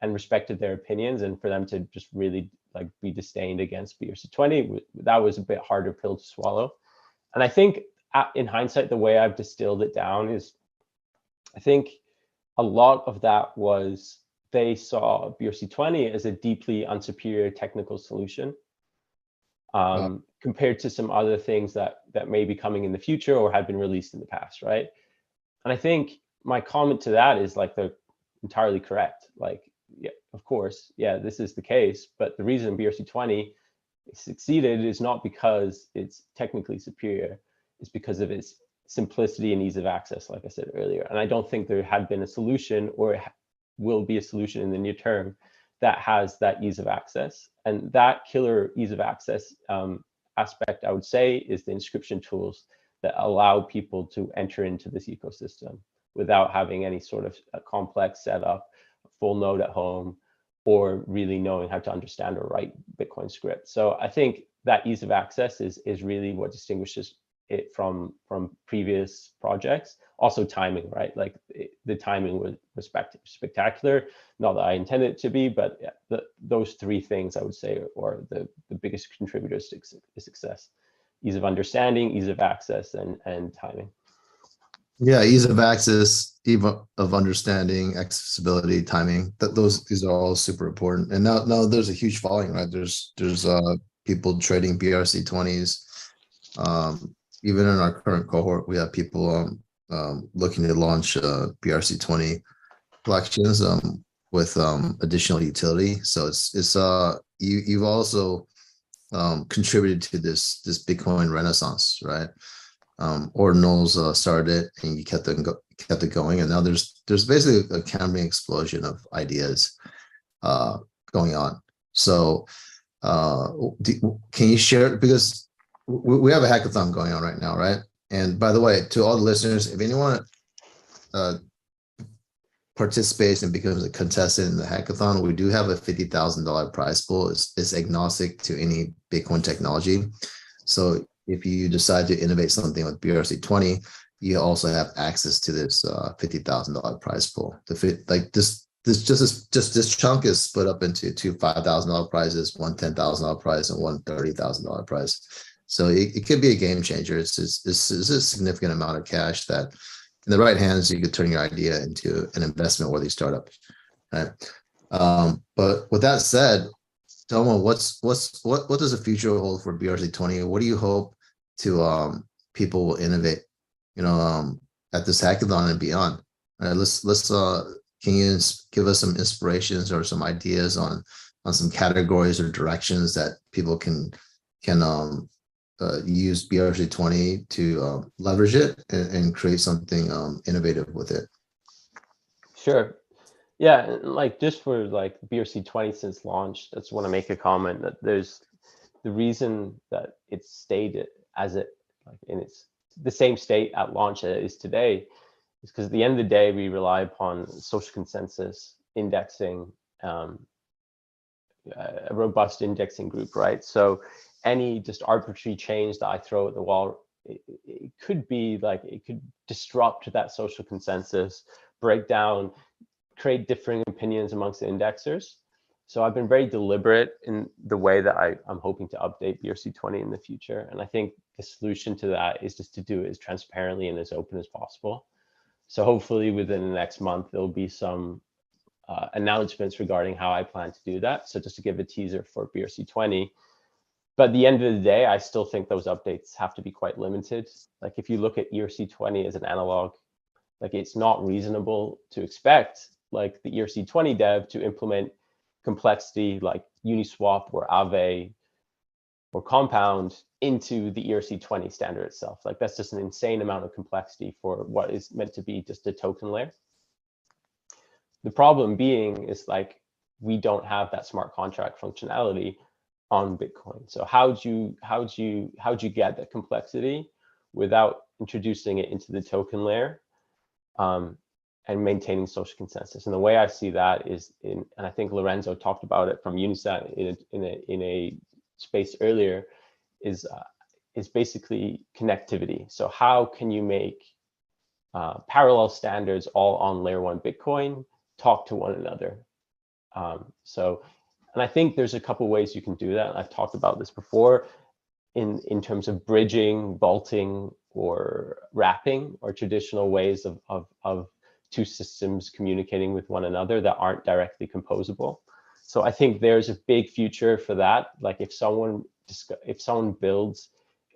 and respected their opinions, and for them to just really like be disdained against BRC20, that was a bit harder pill to swallow. And I think in hindsight, the way I've distilled it down is, I think a lot of that was they saw BRC20 as a deeply unsuperior technical solution, compared to some other things that may be coming in the future or had been released in the past, right? And I think my comment to that is like they're entirely correct. Like, yeah, of course, yeah, this is the case, but the reason BRC20 succeeded is not because it's technically superior, it's because of its simplicity and ease of access, like I said earlier. And I don't think there had been a solution, or will be a solution in the near term, that has that ease of access. And that killer ease of access aspect, I would say, is the inscription tools that allow people to enter into this ecosystem without having any sort of a complex setup, a full node at home, or really knowing how to understand or write Bitcoin script. So I think that ease of access is really what distinguishes it from previous projects. Also timing, right? Like the timing was spectacular. Not that I intended it to be, but yeah, those three things I would say are the biggest contributors to success: ease of understanding, ease of access, and timing. Yeah, ease of access, ease of understanding, accessibility, timing. These are all super important. And now there's a huge following, right? There's people trading BRC20s. Even in our current cohort, we have people looking to launch BRC20 collections with additional utility. So you've also contributed to this Bitcoin renaissance, right? Ordinals started it, and you kept it going, and now there's basically a Cambrian explosion of ideas going on. So can you share, because we have a hackathon going on right now, right? And by the way, to all the listeners, if anyone participates and becomes a contestant in the hackathon, we do have a $50,000 prize pool. It's agnostic to any Bitcoin technology. So if you decide to innovate something with BRC20, you also have access to this $50,000 prize pool. This chunk is split up into two $5,000 prizes, one $10,000 prize, and one $30,000 prize. So it could be a game changer. It's a significant amount of cash that, in the right hands, you could turn your idea into an investment-worthy startup, right? But with that said, Tomo, what does the future hold for BRC20? What do you hope to people will innovate, at this hackathon and beyond? Can you give us some inspirations or some ideas on some categories or directions that people can use BRC20 to leverage it and create something innovative with it? Sure. Yeah, and like just for like BRC20 since launch, I just want to make a comment that there's the reason that it's stayed as it like in its the same state at launch as it is today is because at the end of the day we rely upon social consensus indexing, a robust indexing group, right? So any just arbitrary change that I throw at the wall, it could be like it could disrupt that social consensus, break down, create differing opinions amongst the indexers. So I've been very deliberate in the way that I'm hoping to update BRC20 in the future. And I think the solution to that is just to do it as transparently and as open as possible. So hopefully within the next month, there'll be some announcements regarding how I plan to do that. So just to give a teaser for BRC20. But at the end of the day, I still think those updates have to be quite limited. Like if you look at ERC20 as an analog, like it's not reasonable to expect like the ERC20 dev to implement complexity like Uniswap or Aave or Compound into the ERC20 standard itself. Like that's just an insane amount of complexity for what is meant to be just a token layer. The problem being is like we don't have that smart contract functionality on Bitcoin. So how'd you get that complexity without introducing it into the token layer? And maintaining social consensus. And the way I see that is and I think Lorenzo talked about it from Unisat in a space earlier, is basically connectivity. So how can you make parallel standards all on layer 1 Bitcoin talk to one another? And I think there's a couple ways you can do that. I've talked about this before in terms of bridging, vaulting, or wrapping, or traditional ways of two systems communicating with one another that aren't directly composable. So I think there's a big future for that. Like if someone builds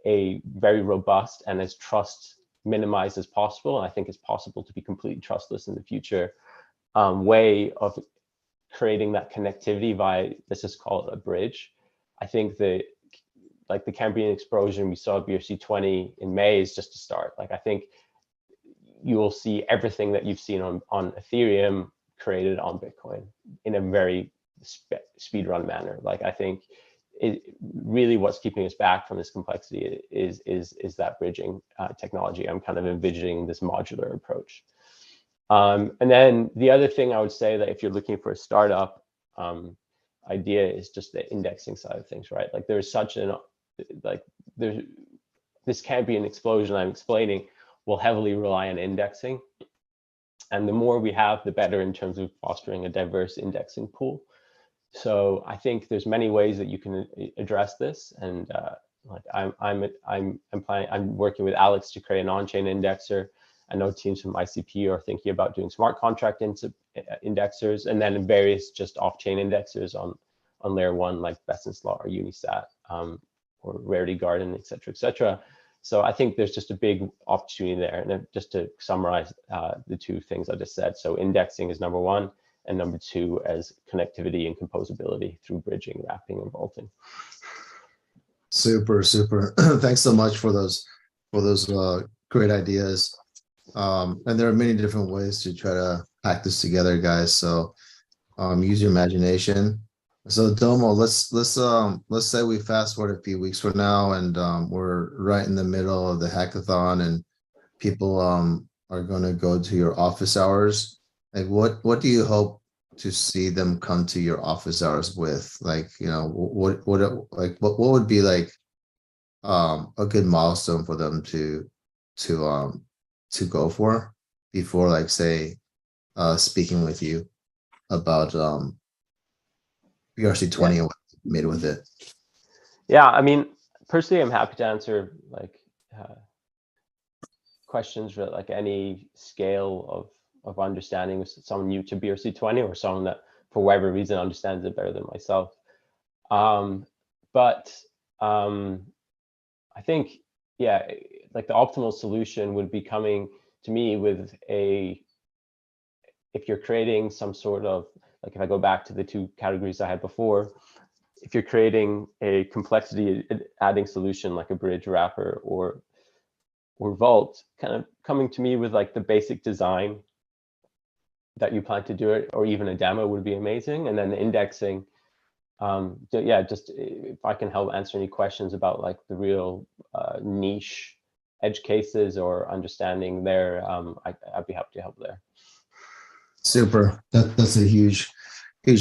a very robust and as trust minimized as possible, and I think it's possible to be completely trustless in the future, way of creating that connectivity via, let's just call it a bridge. I think the Cambrian explosion we saw at BRC20 in May is just a start. Like I think you will see everything that you've seen on Ethereum created on Bitcoin in a very speedrun manner. Like I think it really what's keeping us back from this complexity is that bridging technology. I'm kind of envisioning this modular approach. And then the other thing I would say that if you're looking for a startup, idea is just the indexing side of things, right? Like there's such an, like there's, this can't be an explosion I'm explaining, will heavily rely on indexing. And the more we have, the better in terms of fostering a diverse indexing pool. So I think there's many ways that you can address this. And like I'm working with Alex to create an on-chain indexer. I know teams from ICP are thinking about doing smart contract indexers, and then various just off-chain indexers on layer one, like Bessen's Law or Unisat, or Rarity Garden, et cetera, et cetera. So I think there's just a big opportunity there. And just to summarize the two things I just said. So indexing is number one, and number two as connectivity and composability through bridging, wrapping, and vaulting. Super, super. Thanks so much for those great ideas. And there are many different ways to try to hack this together, guys. So use your imagination. So Domo, let's say we fast forward a few weeks from now, and we're right in the middle of the hackathon, and people are going to go to your office hours. Like, what do you hope to see them come to your office hours with? Like, you know, what would be like a good milestone for them to go for before, like, say, speaking with you about BRC20 and what you made with it? Yeah, I mean, personally, I'm happy to answer like questions for like any scale of understanding with someone new to BRC20 or someone that for whatever reason understands it better than myself. But I think, yeah, like the optimal solution would be coming to me with if you're creating some sort of, like if I go back to the two categories I had before, if you're creating a complexity adding solution like a bridge, wrapper, or vault, kind of coming to me with like the basic design that you plan to do it, or even a demo would be amazing. And then the indexing, yeah, just if I can help answer any questions about like the real niche edge cases or understanding there, I'd be happy to help there. Super. That's a huge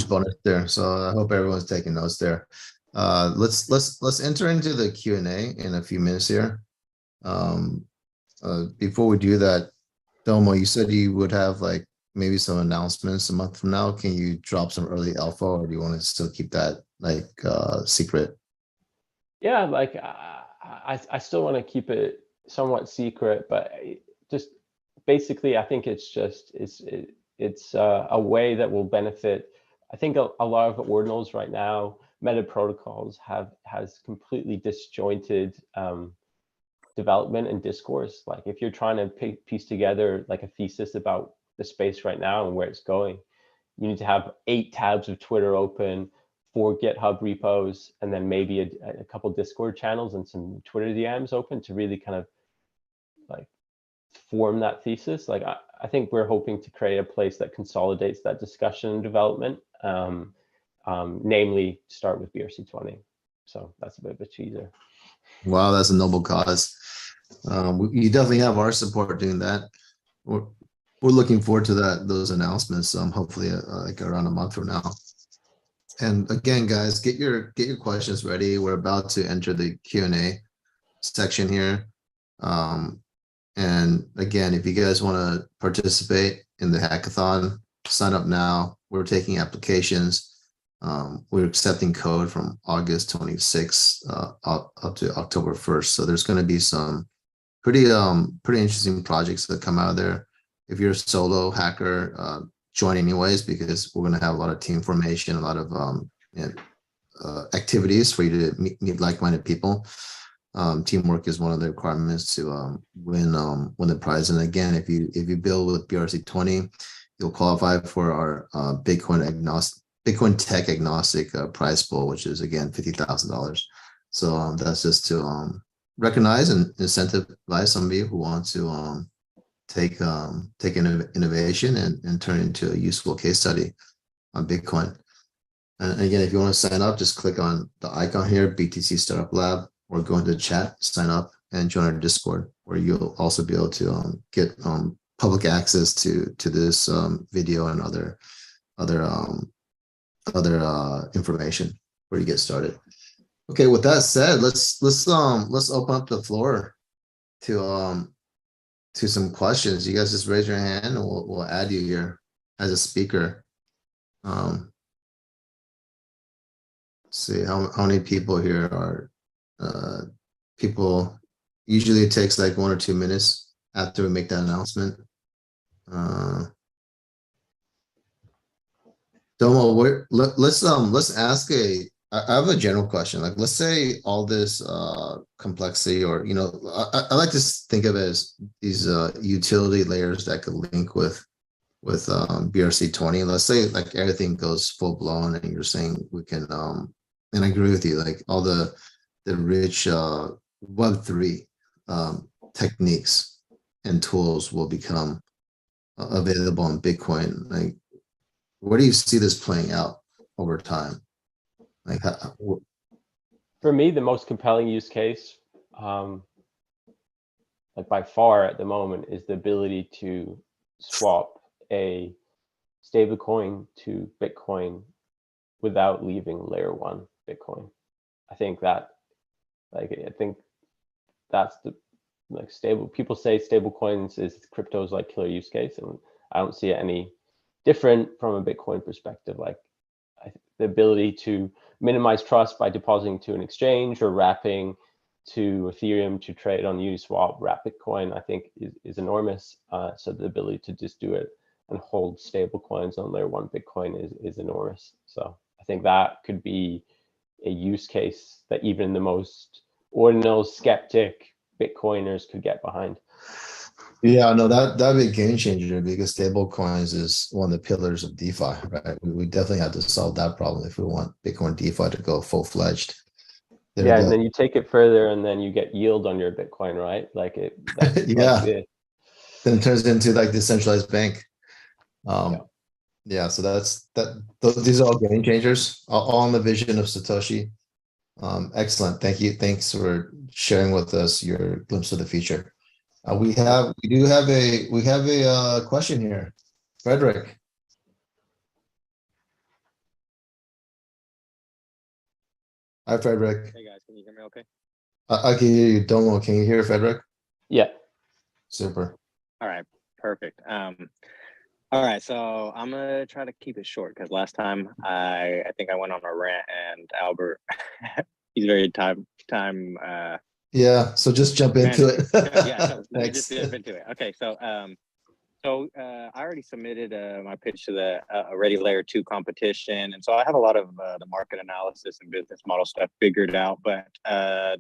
bonus there. So I hope everyone's taking notes there. Let's enter into the Q&A in a few minutes here. Before we do that, Domo, you said you would have like maybe some announcements a month from now. Can you drop some early alpha, or do you want to still keep that like secret? Yeah, like I still want to keep it somewhat secret, but just basically, I think it's just it's a way that will benefit. I think a lot of ordinals right now, meta protocols has completely disjointed development and discourse. Like if you're trying to piece together like a thesis about the space right now and where it's going, you need to have 8 tabs of Twitter open, 4 GitHub repos, and then maybe a couple Discord channels and some Twitter DMs open to really kind of like form that thesis. Like I think we're hoping to create a place that consolidates that discussion and development, namely start with BRC20. So that's a bit of a teaser. Wow, that's a noble cause. You definitely have our support doing that. We're looking forward to those announcements. Hopefully, like around a month from now. And again, guys, get your questions ready. We're about to enter the Q&A section here. And again, if you guys want to participate in the hackathon, sign up now. We're taking applications. We're accepting code from August 26th up to October 1st. So there's going to be some pretty interesting projects that come out of there. If you're a solo hacker, join anyways, because we're going to have a lot of team formation, a lot of activities for you to meet like-minded people. Teamwork is one of the requirements to win the prize. And again, if you build with BRC20, you'll qualify for our Bitcoin tech agnostic prize pool, which is again $50,000. So that's just to recognize and incentivize some of you who want to take innovation and turn it into a useful case study on Bitcoin. And again, if you want to sign up, just click on the icon here, BTC Startup Lab, or go into the chat, sign up, and join our Discord, where you'll also be able to get public access to this video and other information where you get started. Okay, with that said, let's open up the floor to some questions. You guys just raise your hand and we'll add you here as a speaker. See how many people here are people. Usually it takes like 1 or 2 minutes after we make that announcement. Domo, let's ask I have a general question. Like, let's say all this complexity, or I like to think of it as these utility layers that could link with BRC20. Let's say like everything goes full blown, and you're saying we can and I agree with you, like all the rich Web3 techniques and tools will become available on Bitcoin. Like, where do you see this playing out over time? Like, For me, the most compelling use case, like by far at the moment, is the ability to swap a stablecoin to Bitcoin without leaving layer 1 Bitcoin. I think that's the stable. People say stable coins is crypto's like killer use case, and I don't see it any different from a Bitcoin perspective. Like, the ability to minimize trust by depositing to an exchange or wrapping to Ethereum to trade on Uniswap, wrap Bitcoin, I think is enormous. So the ability to just do it and hold stable coins on layer 1 Bitcoin is enormous. So I think that could be a use case that even the most ordinal skeptic Bitcoiners could get behind. Yeah, no, that'd be a game changer, because stable coins is one of the pillars of DeFi, right? We definitely have to solve that problem if we want Bitcoin DeFi to go full-fledged. Yeah, and then you take it further, and then you get yield on your Bitcoin, right? Like yeah. Like Then it turns into like decentralized bank. Yeah. Yeah, so these are all game changers, all in the vision of Satoshi. Excellent. Thank you. Thanks for sharing with us your glimpse of the future. We do have a question here. Frederick. Hi, Frederick. Hey guys, can you hear me okay? I can hear you. Domo, can you hear Frederick? Yeah. Super. All right, perfect. All right, so I'm gonna try to keep it short because last time I think I went on a rant and Albert, he's very time Yeah, so just jump into it. yeah, so let me just Thanks. jump into it. Okay, so I already submitted my pitch to the Ready Layer 2 competition, and so I have a lot of the market analysis and business model stuff figured out, but I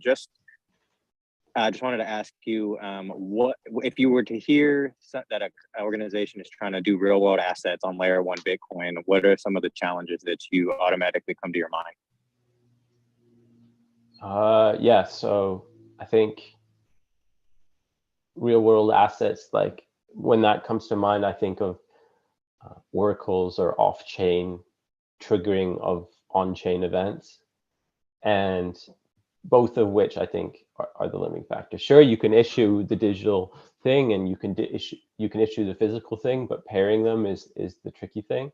just wanted to ask you, what if you were to hear that an organization is trying to do real world assets on layer 1 Bitcoin, what are some of the challenges that you automatically come to your mind? Yeah, so I think real world assets, like when that comes to mind, I think of oracles or off-chain triggering of on-chain events, and both of which I think are the limiting factor. Sure, you can issue the digital thing and you can issue the physical thing, but pairing them is the tricky thing.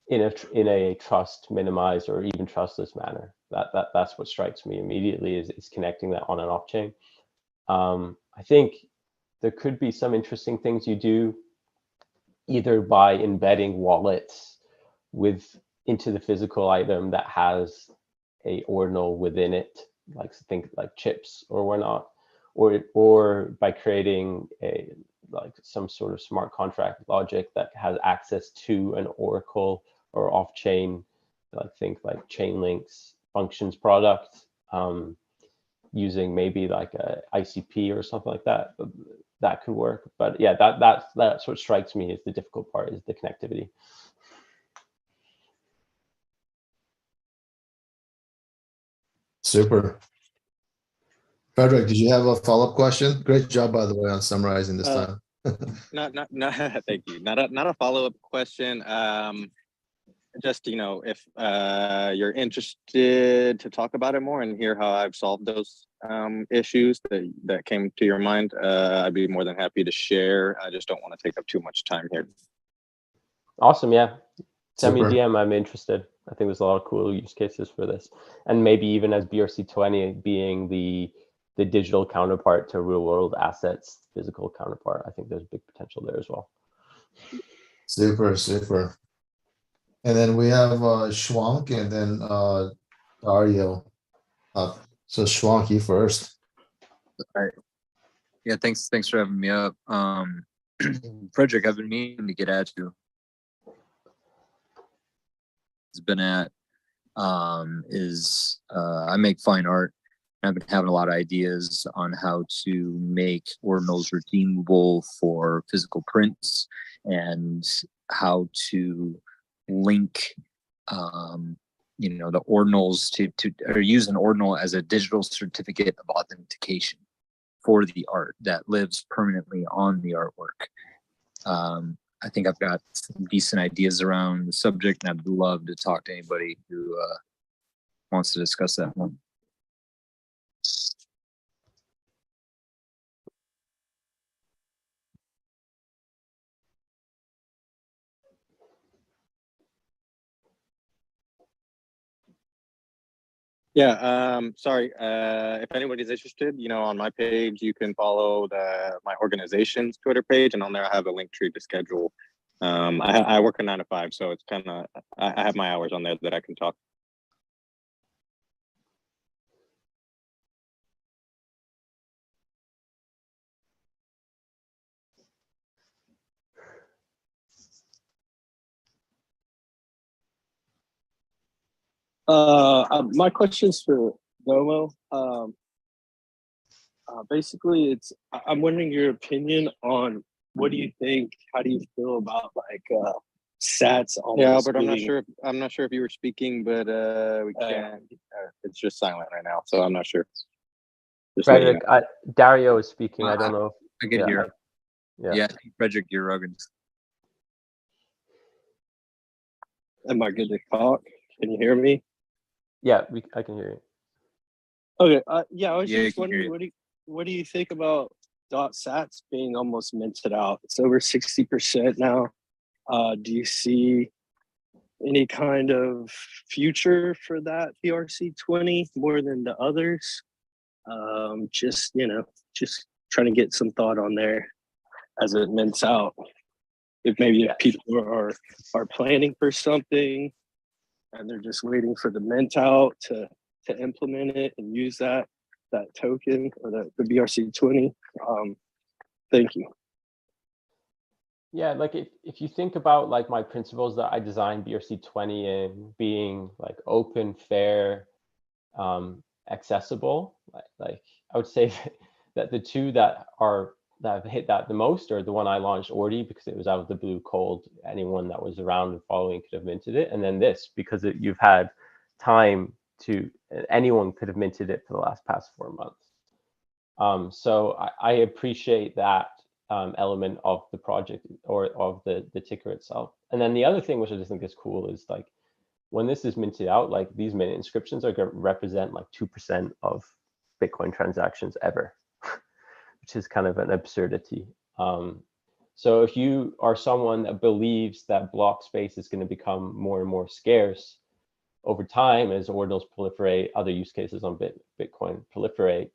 In a trust minimized or even trustless manner. That's what strikes me immediately is connecting that on and off chain. I think there could be some interesting things you do either by embedding wallets into the physical item that has a ordinal within it, like think like chips or whatnot, or by creating some sort of smart contract logic that has access to an oracle or off-chain, think like Chainlink's functions product, using maybe like a ICP or something like that. That could work. But yeah, that's what strikes me as the difficult part, is the connectivity. Super. Frederick, did you have a follow-up question? Great job, by the way, on summarizing this time. Not thank you. Not a follow-up question. Just, if you're interested to talk about it more and hear how I've solved those issues that came to your mind, I'd be more than happy to share. I just don't want to take up too much time here. Awesome. Yeah. Send me Super. DM. I'm interested. I think there's a lot of cool use cases for this, and maybe even as BRC20 being the digital counterpart to real world assets, physical counterpart. I think there's big potential there as well. Super, super. And then we have Schwank and then Dario up. So Schwank, you first. All right. Yeah, thanks for having me up. Frederick, I've been meaning to get at you. It's been at I make fine art. I've been having a lot of ideas on how to make ordinals redeemable for physical prints and how to link the ordinals to or use an ordinal as a digital certificate of authentication for the art that lives permanently on the artwork. I think I've got some decent ideas around the subject, and I'd love to talk to anybody who wants to discuss that one. Yeah, sorry. If anybody's interested, on my page, you can follow my organization's Twitter page, and on there I have a link tree to schedule. I work a 9 to 5, so it's kind of I have my hours on there that I can talk. My question's for Domo. Basically, I'm wondering your opinion on what do you think? How do you feel about sats? Yeah, Albert, I'm not sure if you were speaking, but we can't. It's just silent right now, so I'm not sure. Frederick, Dario is speaking. I don't know. I can hear. Yeah, I think Frederick, you're rugged. Am I good to talk? Can you hear me? Yeah, I can hear you. Okay. Yeah, I was Yeah, just wondering, what do you think about .sats being almost minted out? It's over 60% now. Do you see any kind of future for that BRC20 more than the others? Just trying to get some thought on there as it mints out. If maybe people are planning for something and they're just waiting for the mint out to implement it and use that token or the BRC20. Thank you. Yeah, like if you think about like my principles that I designed BRC20 in being like open, fair, accessible, like I would say that the two that have hit that the most are the one I launched, Ordi, because it was out of the blue cold. Anyone that was around and following could have minted it. And then this, because you've had time to, anyone could have minted it for the past 4 months. So I appreciate that element of the project or of the ticker itself. And then the other thing, which I just think is cool, is like when this is minted out, like these mint inscriptions are going to represent like 2% of Bitcoin transactions ever, which is kind of an absurdity. So if you are someone that believes that block space is going to become more and more scarce over time as ordinals proliferate, other use cases on Bitcoin proliferate,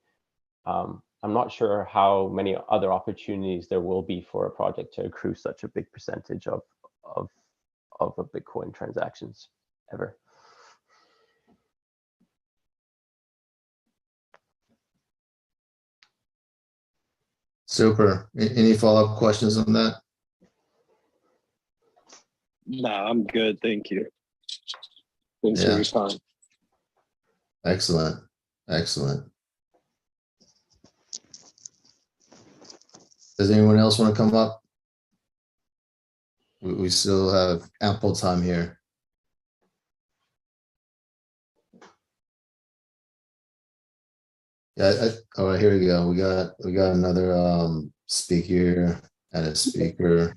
I'm not sure how many other opportunities there will be for a project to accrue such a big percentage of a Bitcoin transactions ever. Super. Any follow-up questions on that? No, I'm good. Thank you. Thanks for your time. Excellent. Excellent. Does anyone else want to come up? We still have ample time here. Yeah. All right. Here we go. We got another speaker and a speaker.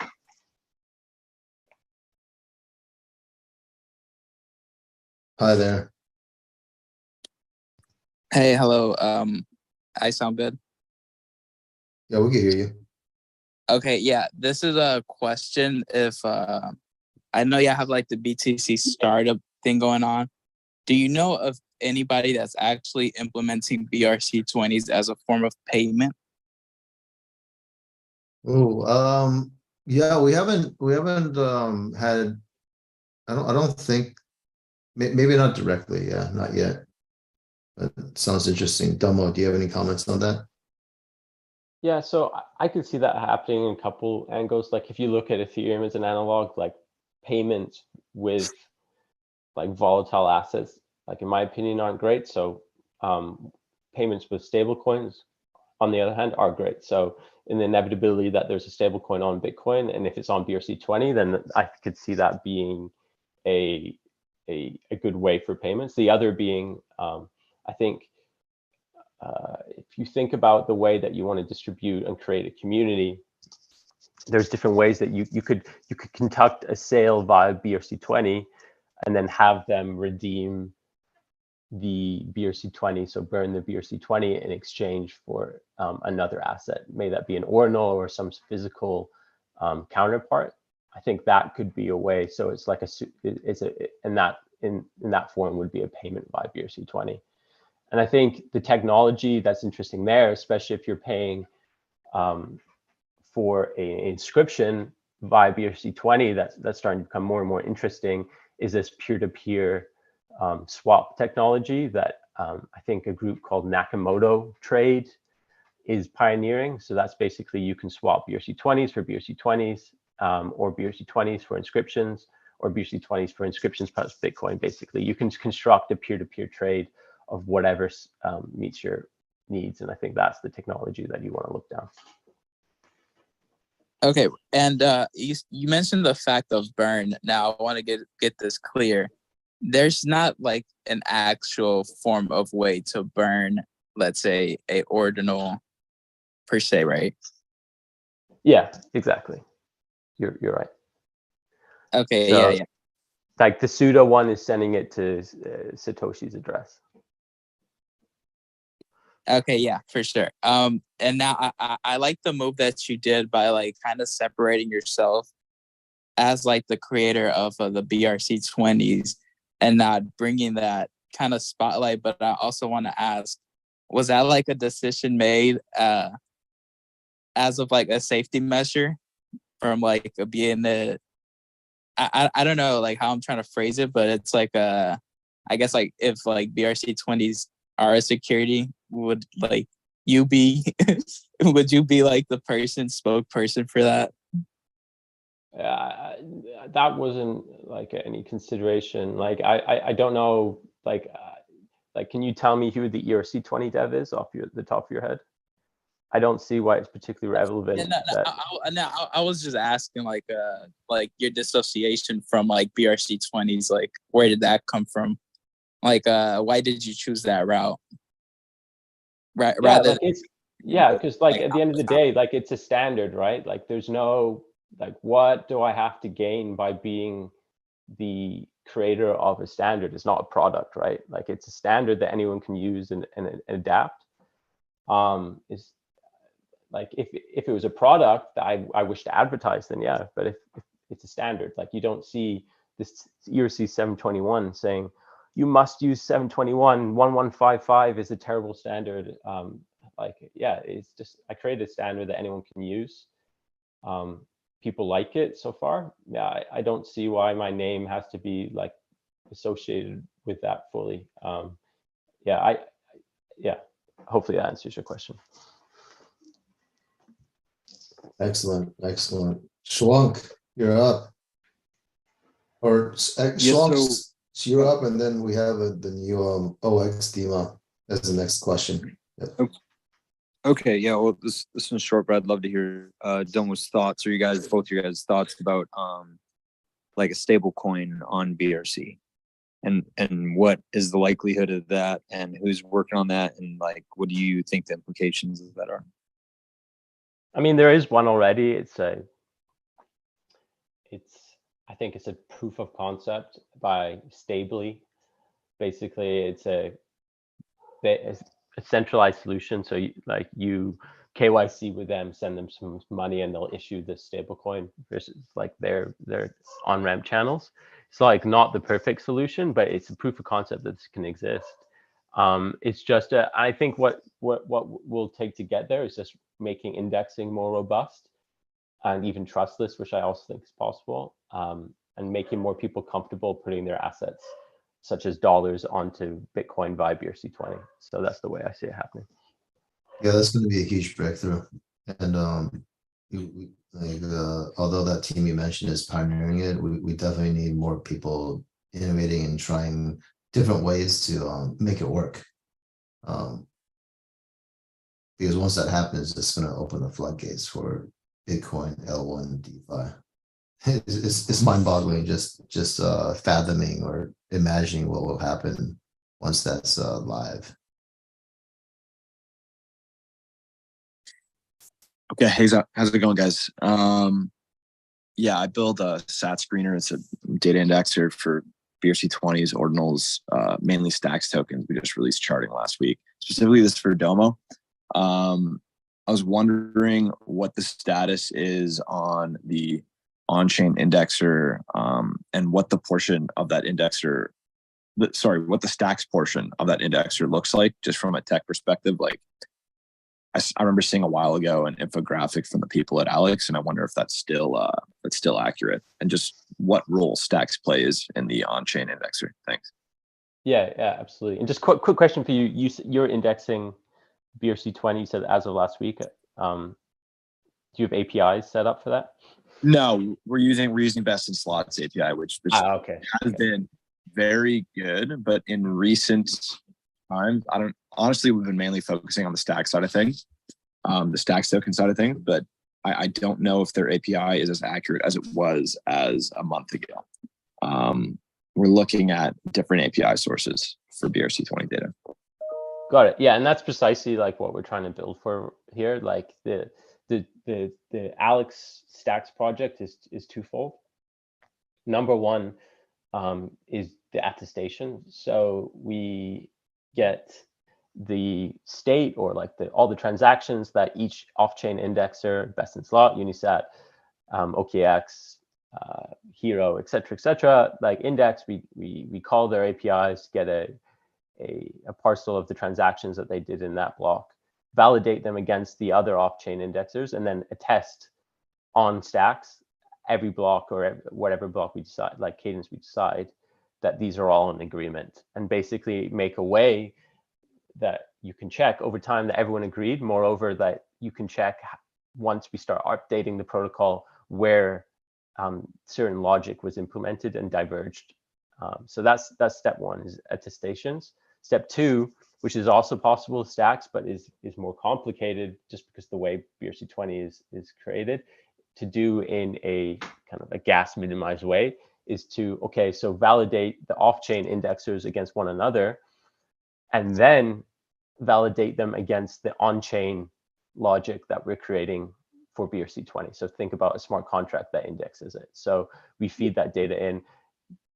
Hi there. Hey, hello. I sound good. Yeah, we can hear you. Okay, yeah. This is a question. If I know y'all have like the BTC startup thing going on. Do you know of anybody that's actually implementing BRC20s as a form of payment? Oh, yeah, we haven't had, I don't think, maybe not directly, yeah, not yet. That sounds interesting. Domo, do you have any comments on that? Yeah, so I could see that happening in a couple angles. Like if you look at Ethereum as an analog, like payments with like volatile assets, like in my opinion, aren't great. So payments with stable coins, on the other hand, are great. So in the inevitability that there's a stable coin on Bitcoin, and if it's on BRC20, then I could see that being a good way for payments. The other being, I think, if you think about the way that you want to distribute and create a community, there's different ways that you could conduct a sale via BRC20 and then have them redeem the BRC20, so burn the BRC20 in exchange for another asset. May that be an ordinal or some physical counterpart. I think that could be a way. So it's like in that form would be a payment by BRC20. And I think the technology that's interesting there, especially if you're paying for an inscription via BRC20, that's starting to become more and more interesting, is this peer-to-peer swap technology that I think a group called Nakamoto Trade is pioneering. So that's basically you can swap BRC20s for BRC20s, or BRC20s for inscriptions, or BRC20s for inscriptions plus Bitcoin. Basically, you can construct a peer-to-peer trade of whatever meets your needs. And I think that's the technology that you want to look down. Okay, and you mentioned the fact of burn. Now I want to get this clear. There's not like an actual form of way to burn, let's say, a ordinal per se, right? Yeah, exactly. You're right. Okay, So, yeah. like the pseudo one is sending it to Satoshi's address. Okay, yeah, for sure. And now I like the move that you did by like kind of separating yourself as like the creator of the BRC20s and not bringing that kind of spotlight. But I also want to ask, was that like a decision made as of like a safety measure from like being the, I don't know like how I'm trying to phrase it, but it's like I guess like if like BRC20s are a security, would like you be would you be like the spokesperson for that? That wasn't like any consideration. Like I don't know. Like can you tell me who the ERC20 dev is off the top of your head? I don't see why it's particularly relevant. I was just asking like your dissociation from like BRC20s. Like where did that come from? Like why did you choose that route? Right, yeah, rather like because like at the end of the day, like it's a standard, right? Like there's no like what do I have to gain by being the creator of a standard? It's not a product, right? Like it's a standard that anyone can use and adapt. Is like if it was a product that I wish to advertise, then yeah. But if it's a standard, like you don't see this ERC 721 saying you must use 721 1155 is a terrible standard. Like yeah, it's just I created a standard that anyone can use. People like it so far. Yeah, I don't see why my name has to be like associated with that fully. Yeah, hopefully that answers your question. Excellent. Schwunk, you're up. Or Schwunk, you're up, and then we have the new OX Dima as the next question. Yep. Okay, yeah. Well, this one's short, but I'd love to hear Domo's thoughts, or both your guys' thoughts about like a stable coin on BRC, and what is the likelihood of that, and who's working on that, and like what do you think the implications of that are? I mean, there is one already. I think it's a proof of concept by Stably. Basically, it's a centralized solution. So you KYC with them, send them some money, and they'll issue the stablecoin versus like their on-ramp channels. It's like not the perfect solution, but it's a proof of concept that this can exist. It's just I think what we'll take to get there is just making indexing more robust and even trustless, which I also think is possible, and making more people comfortable putting their assets, such as dollars, onto Bitcoin via BRC20. So that's the way I see it happening. Yeah, that's going to be a huge breakthrough. And although that team you mentioned is pioneering it, we definitely need more people innovating and trying different ways to make it work. Because once that happens, it's going to open the floodgates for Bitcoin, L1, DeFi. It's mind-boggling just fathoming or imagining what will happen once that's live. Okay, how's it going, guys? Yeah, I build a SAT screener. It's a data indexer for BRC20s, ordinals, mainly stacks tokens. We just released charting last week. Specifically, this is for Domo. I was wondering what the status is on the on-chain indexer, and what the portion of that indexer, what the stacks portion of that indexer looks like, just from a tech perspective. Like, I remember seeing a while ago an infographic from the people at Alex, and I wonder if that's still accurate, and just what role stacks plays in the on-chain indexer. Thanks. Yeah, absolutely. And just quick question for you. You're indexing BRC20. You said as of last week. Do you have APIs set up for that? No, we're using Best in Slots API, which has been very good, but in recent times, honestly, we've been mainly focusing on the stack side of things, the stacks token side of things, but I don't know if their API is as accurate as it was as a month ago. We're looking at different API sources for BRC20 data. Got it. Yeah, and that's precisely like what we're trying to build for here. Like the Alex Stacks project is twofold. Number one is the attestation. So we get the state, or like all the transactions that each off-chain indexer, Best in Slot, Unisat, OKX, Hero, etc., like index. We call their APIs, get a parcel of the transactions that they did in that block, validate them against the other off-chain indexers, and then attest on stacks every block, or whatever block we decide, like cadence we decide, that these are all in agreement, and basically make a way that you can check over time that everyone agreed. Moreover, that you can check once we start updating the protocol where certain logic was implemented and diverged. So that's step one, is attestations. Step two, which is also possible with stacks, but is more complicated just because the way BRC20 is created, to do in a kind of a gas minimized way, is to, so validate the off-chain indexers against one another, and then validate them against the on-chain logic that we're creating for BRC20. So think about a smart contract that indexes it. So we feed that data in,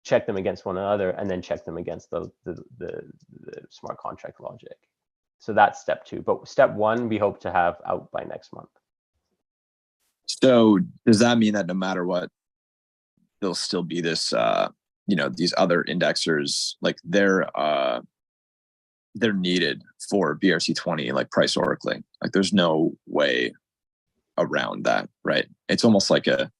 check them against one another, and then check them against the smart contract logic. So that's step two. But step one, we hope to have out by next month. So does that mean that no matter what, there'll still be this, these other indexers, like they're needed for BRC20, like price oracling? Like there's no way around that, right? It's almost like they're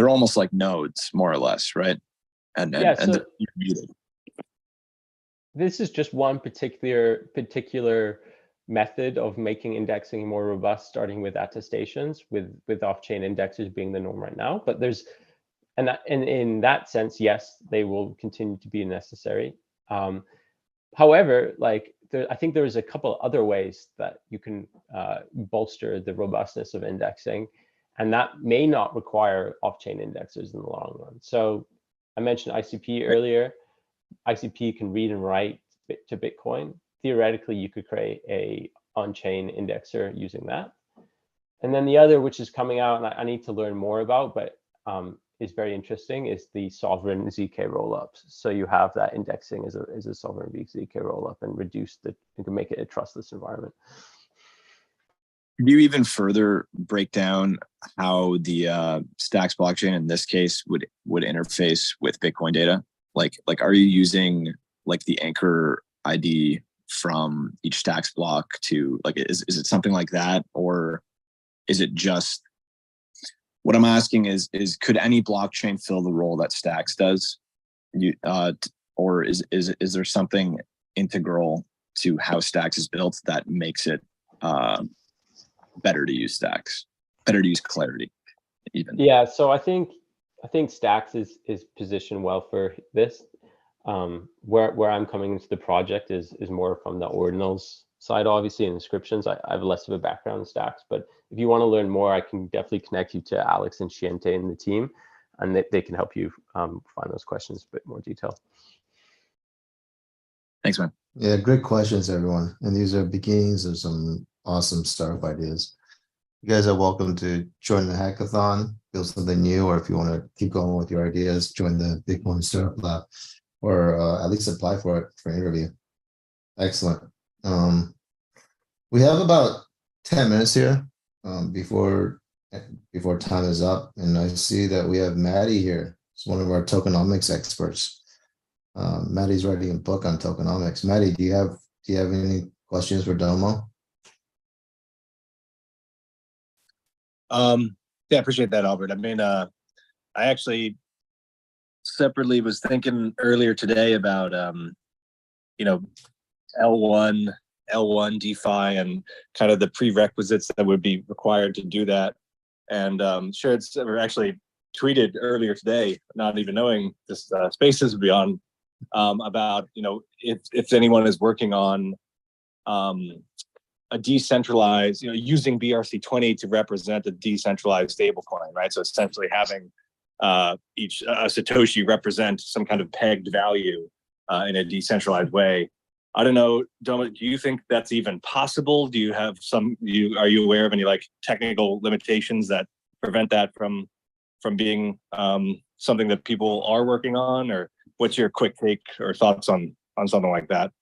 almost like nodes, more or less, right? And they're needed. This is just one particular method of making indexing more robust, starting with attestations, with off-chain indexers being the norm right now. But in that sense, yes, they will continue to be necessary. However, I think there's a couple other ways that you can bolster the robustness of indexing, and that may not require off-chain indexers in the long run. So I mentioned ICP earlier. ICP can read and write to Bitcoin. Theoretically, you could create a on-chain indexer using that. And then the other, which is coming out, and I need to learn more about, but is very interesting, is the sovereign ZK rollups. So you have that indexing as a sovereign ZK rollup, and you can make it a trustless environment. Could you even further break down how the Stacks blockchain in this case would interface with Bitcoin data? Like are you using like the anchor ID from each Stacks block to like is it something like that, or is it just what I'm asking is could any blockchain fill the role that Stacks does? Or is there something integral to how Stacks is built that makes it better to use Stacks, better to use Clarity even? Yeah, so I think Stacks is positioned well for this. Where I'm coming into the project is more from the ordinals side, obviously, and inscriptions. I have less of a background in Stacks, but if you want to learn more, I can definitely connect you to Alex and Chiente in the team, and they can help you find those questions a bit more detail. Thanks, man. Yeah, great questions, everyone. And these are beginnings of some awesome startup ideas. You guys are welcome to join the hackathon, build something new, or if you want to keep going with your ideas, join the Bitcoin Startup Lab, or at least apply for it for an interview. Excellent. We have about 10 minutes here before time is up, and I see that we have Maddie here. It's one of our tokenomics experts. Maddie's writing a book on tokenomics. Maddie, do you have any questions for Domo? Yeah, I appreciate that, Albert. I mean, I actually separately was thinking earlier today about L1 DeFi and kind of the prerequisites that would be required to do that. And actually tweeted earlier today, not even knowing this Spaces would be on, about if anyone is working on a decentralized, using BRC20 to represent a decentralized stablecoin, right? So essentially having each Satoshi represent some kind of pegged value in a decentralized way. I don't know, Dominic, do you think that's even possible? Do you have are you aware of any like technical limitations that prevent that from being something that people are working on? Or what's your quick take or thoughts on something like that?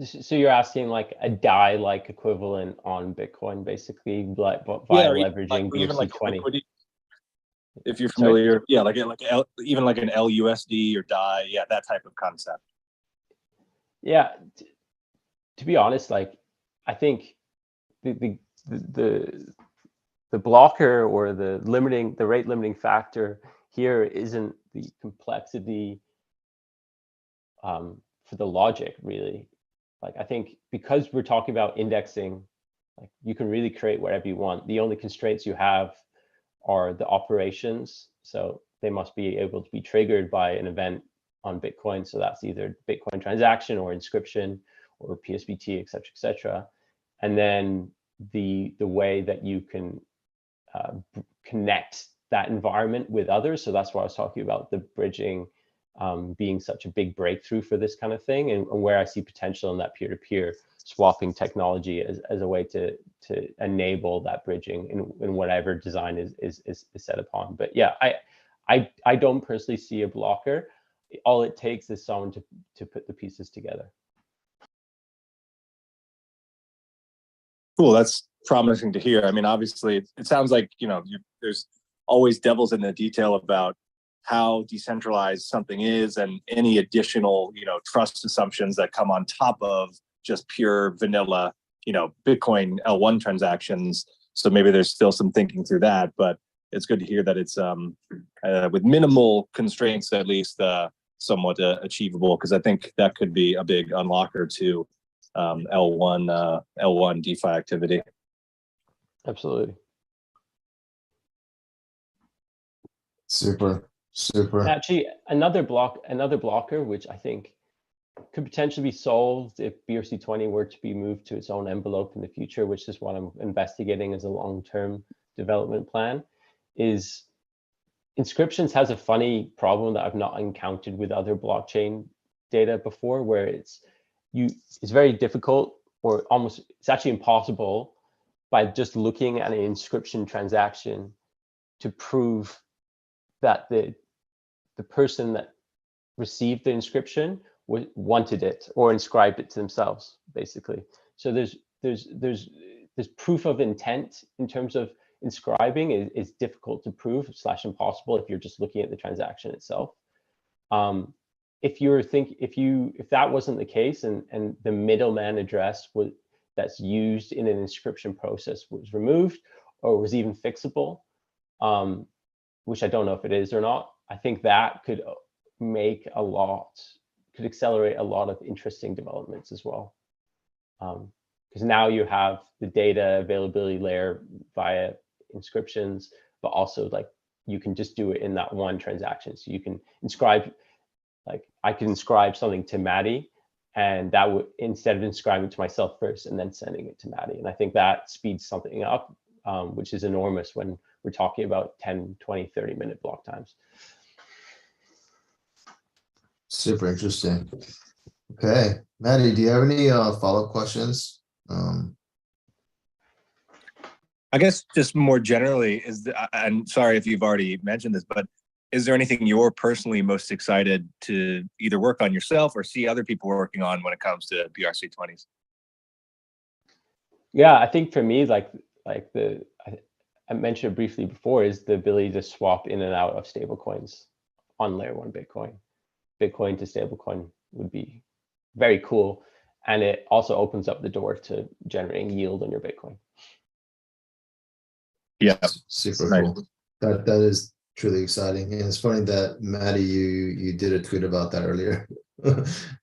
So you're asking like a DAI-like equivalent on Bitcoin, basically, like via leveraging BRC20. If you're familiar, sorry? Yeah, even like an LUSD or DAI, yeah, that type of concept. Yeah, to be honest, like I think the blocker or the rate limiting factor here isn't the complexity for the logic, really. Like I think because we're talking about indexing, like you can really create whatever you want. The only constraints you have are the operations, so they must be able to be triggered by an event on Bitcoin. So that's either Bitcoin transaction or inscription or PSBT, et cetera, and then the way that you can connect that environment with others. So that's why I was talking about the bridging being such a big breakthrough for this kind of thing, and where I see potential in that peer-to-peer swapping technology as a way to enable that bridging in whatever design is set upon. But yeah, I don't personally see a blocker. All it takes is someone to put the pieces together. Cool, that's promising to hear. I mean, obviously, it sounds like there's always devils in the detail about how decentralized something is and any additional trust assumptions that come on top of just pure vanilla Bitcoin L1 transactions. So maybe there's still some thinking through that, but it's good to hear that it's with minimal constraints, at least somewhat achievable, because I think that could be a big unlocker to L1 DeFi activity. Absolutely. Super. And actually, another blocker, which I think could potentially be solved if BRC20 were to be moved to its own envelope in the future, which is what I'm investigating as a long-term development plan, is inscriptions has a funny problem that I've not encountered with other blockchain data before, where it's very difficult, or almost it's actually impossible, by just looking at an inscription transaction to prove that the person that received the inscription wanted it or inscribed it to themselves, basically. So there's there's proof of intent in terms of inscribing is difficult to prove / impossible if you're just looking at the transaction itself. If that wasn't the case and the middleman address that's used in an inscription process was removed or was even fixable, which I don't know if it is or not, I think that could accelerate a lot of interesting developments as well. Because now you have the data availability layer via inscriptions, but also like you can just do it in that one transaction. So you can inscribe, like I can inscribe something to Maddie, and that would, instead of inscribing to myself first and then sending it to Maddie. And I think that speeds something up, which is enormous when we're talking about 10, 20, 30-minute block times. Super interesting. Okay, Maddie, do you have any follow-up questions? I guess just more generally I'm sorry if you've already mentioned this, but is there anything you're personally most excited to either work on yourself or see other people working on when it comes to BRC20s? Yeah, I think for me, I mentioned it briefly before, is the ability to swap in and out of stablecoins on layer 1 Bitcoin. Bitcoin to stablecoin would be very cool. And it also opens up the door to generating yield on your Bitcoin. Yeah, Super nice. cool. That is truly exciting. And it's funny that Maddie, you did a tweet about that earlier.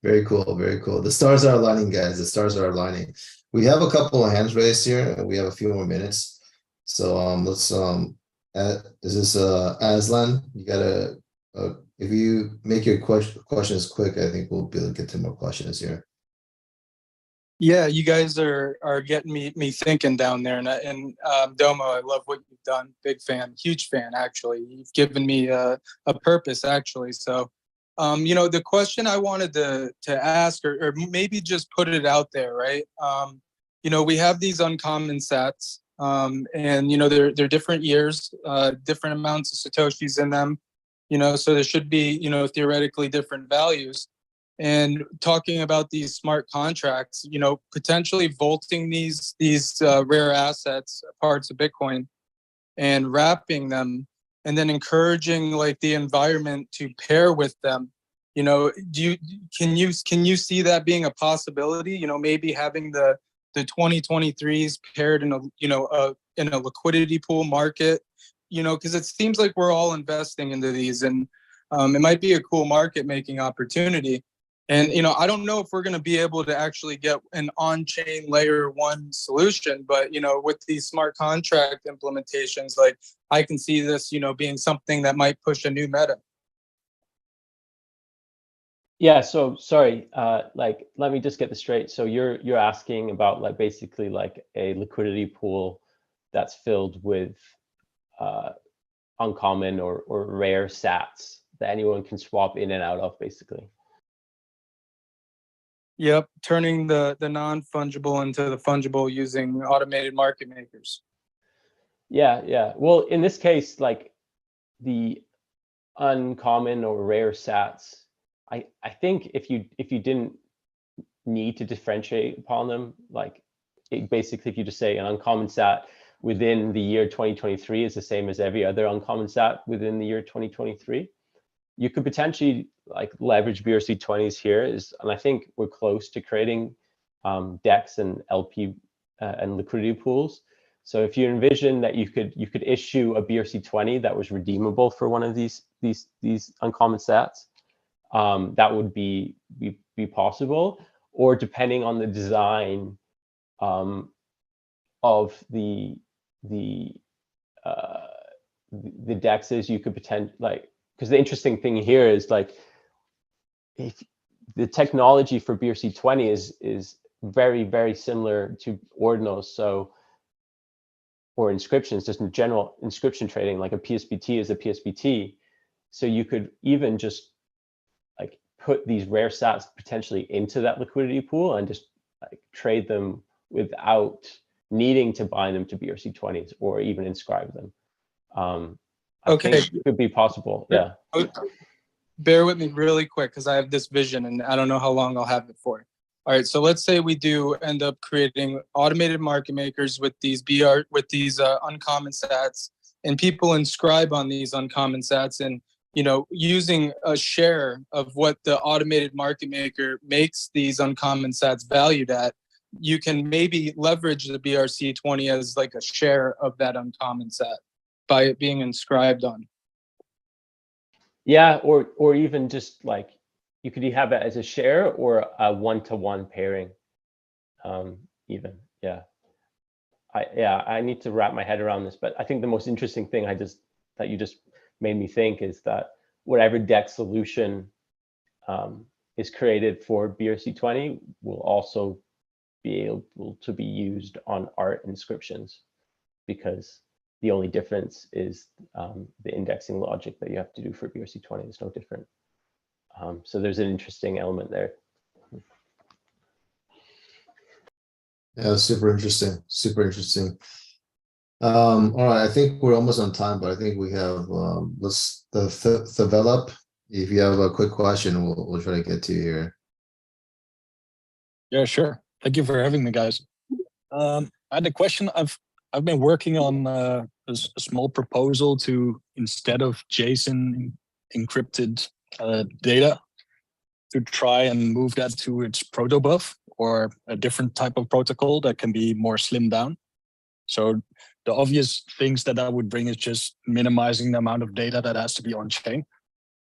Very cool, very cool. The stars are aligning, guys. The stars are aligning. We have a couple of hands raised here, and we have a few more minutes. So let's is this Aslan? You gotta if you make your questions quick, I think we'll be able to get to more questions here. Yeah, you guys are getting me thinking down there, and Domo, I love what you've done. Big fan, huge fan, actually. You've given me a purpose, actually. So, the question I wanted to ask, or maybe just put it out there, right? We have these uncommon sats, and they're different years, different amounts of satoshis in them. So there should be theoretically different values. And talking about these smart contracts, potentially vaulting these rare assets, parts of Bitcoin, and wrapping them, and then encouraging like the environment to pair with them. Can you see that being a possibility? Maybe having the 2023s paired in a liquidity pool market. Because it seems like we're all investing into these, and it might be a cool market making opportunity. And, I don't know if we're going to be able to actually get an on-chain layer 1 solution, but, with these smart contract implementations, like I can see this, being something that might push a new meta. Yeah, so sorry, let me just get this straight. So you're asking about like basically like a liquidity pool that's filled with uncommon or rare sats that anyone can swap in and out of, basically. Yep, turning the non-fungible into the fungible using automated market makers. Yeah. Well, in this case, like the uncommon or rare sats, I think if you didn't need to differentiate upon them, like basically if you just say an uncommon sat within the year 2023 is the same as every other uncommon sat within the year 2023, you could potentially like leverage BRC20s here and I think we're close to creating DEX and LP and liquidity pools. So if you envision that you could issue a BRC20 that was redeemable for one of these uncommon sats, that would be possible, or depending on the design of the DEXs, you could potentially because the interesting thing here is like if the technology for BRC20 is very, very similar to ordinals, or inscriptions, just in general inscription trading, like a PSBT is a PSBT. So you could even just like put these rare sats potentially into that liquidity pool and just like trade them without needing to bind them to BRC20s or even inscribe them. I think it could be possible. Yeah. Bear with me really quick because I have this vision and I don't know how long I'll have it for. All right, so let's say we do end up creating automated market makers with these uncommon sats, and people inscribe on these uncommon sats, and using a share of what the automated market maker makes these uncommon sats valued at, you can maybe leverage the BRC20 as like a share of that uncommon set by it being inscribed on. Yeah, or even just like you could have it as a share or a one-to-one pairing. Even, yeah. I need to wrap my head around this, but I think the most interesting thing that you just made me think is that whatever DEX solution is created for BRC20 will also be able to be used on art inscriptions, because the only difference is the indexing logic that you have to do for BRC20 is no different. So there's an interesting element there. Yeah, super interesting. Super interesting. All right, I think we're almost on time, but I think we have let's develop. If you have a quick question, we'll try to get to you here. Yeah, sure. Thank you for having me, guys. I had a question. I've been working on a small proposal to, instead of JSON encrypted data, to try and move that to its protobuf or a different type of protocol that can be more slimmed down. So the obvious things that would bring is just minimizing the amount of data that has to be on chain.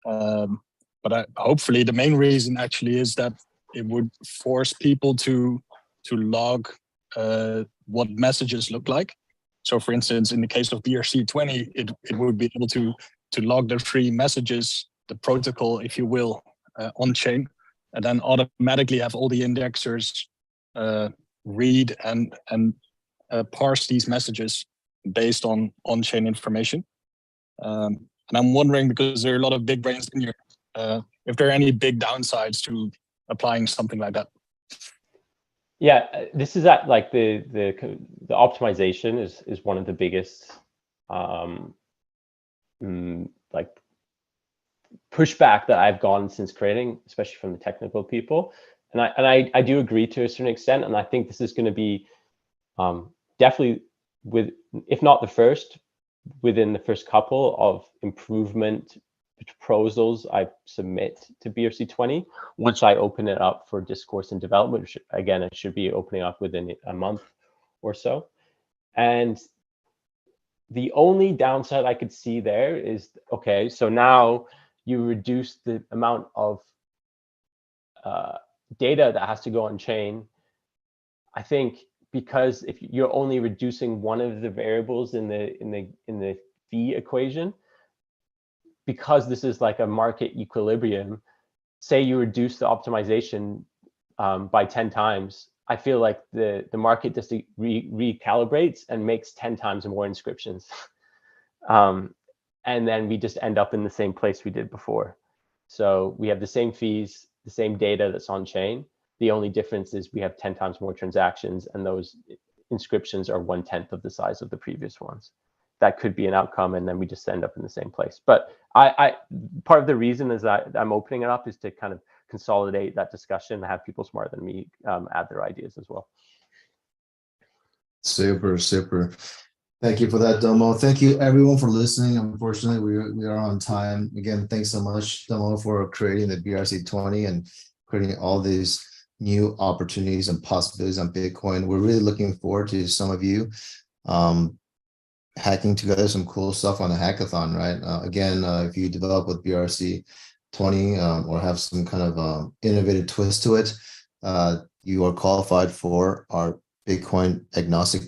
But hopefully the main reason actually is that it would force people to log what messages look like. So for instance, in the case of BRC20, it would be able to log the three messages, the protocol, if you will, on chain, and then automatically have all the indexers read and parse these messages based on on-chain information. And I'm wondering, because there are a lot of big brains in here, if there are any big downsides to applying something like that. Yeah, this is at like the optimization is one of the biggest like pushback that I've gotten since creating, especially from the technical people. And I do agree to a certain extent, and I think this is going to be definitely if not the first, within the first couple of improvement proposals I submit to BRC20 once I open it up for discourse and development, which again, it should be opening up within a month or so. And the only downside I could see there is, okay, so now you reduce the amount of data that has to go on chain. I think because if you're only reducing one of the variables in the fee equation, because this is like a market equilibrium, say you reduce the optimization by 10 times, I feel like the market just recalibrates and makes 10 times more inscriptions. And then we just end up in the same place we did before. So we have the same fees, the same data that's on chain. The only difference is we have 10 times more transactions, and those inscriptions are 1/10 of the size of the previous ones. That could be an outcome, and then we just end up in the same place. But part of the reason is that I'm opening it up is to kind of consolidate that discussion and have people smarter than me add their ideas as well. Super, super. Thank you for that, Domo. Thank you everyone for listening. Unfortunately, we are on time. Again, thanks so much, Domo, for creating the BRC20 and creating all these new opportunities and possibilities on Bitcoin. We're really looking forward to some of you hacking together some cool stuff on a hackathon, right? Again, if you develop with BRC20 or have some kind of innovative twist to it, you are qualified for our Bitcoin agnostic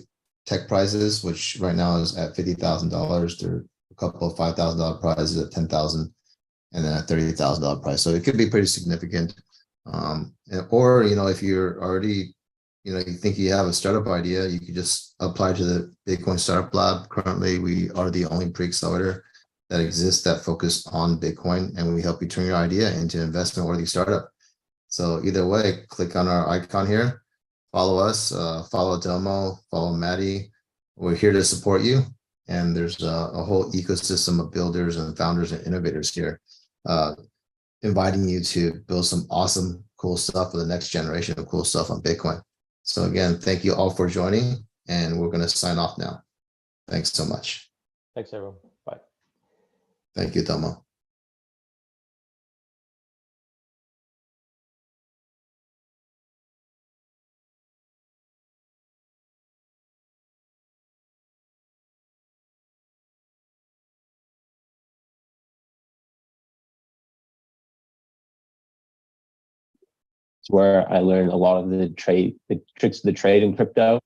tech prizes, which right now is at $50,000. There are a couple of $5,000 prizes at $10,000 and then a $30,000 prize. So it could be pretty significant. Or, if you're already, you think you have a startup idea, you could just apply to the Bitcoin Startup Lab. Currently, we are the only pre-accelerator that exists that focus on Bitcoin, and we help you turn your idea into an investment-worthy startup. So either way, click on our icon here, follow us, follow Domo, follow Maddie. We're here to support you, and there's a whole ecosystem of builders and founders and innovators here, inviting you to build some awesome cool stuff for the next generation of cool stuff on Bitcoin. So again, thank you all for joining, and we're going to sign off now. Thanks so much. Thanks, everyone. Bye. Thank you, Tomo. It's where I learned a lot of the tricks of the trade in crypto.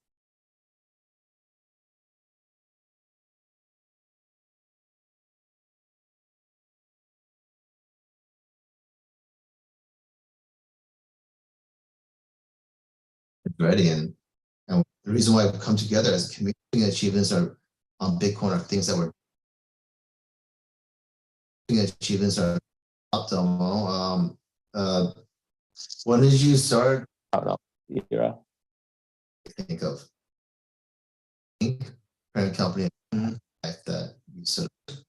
Ready, and the reason why we come together as community achievements are on Bitcoin are things that we're achievements are up, Tomo. When did you start? I don't know. Era. Think of parent company that you sort of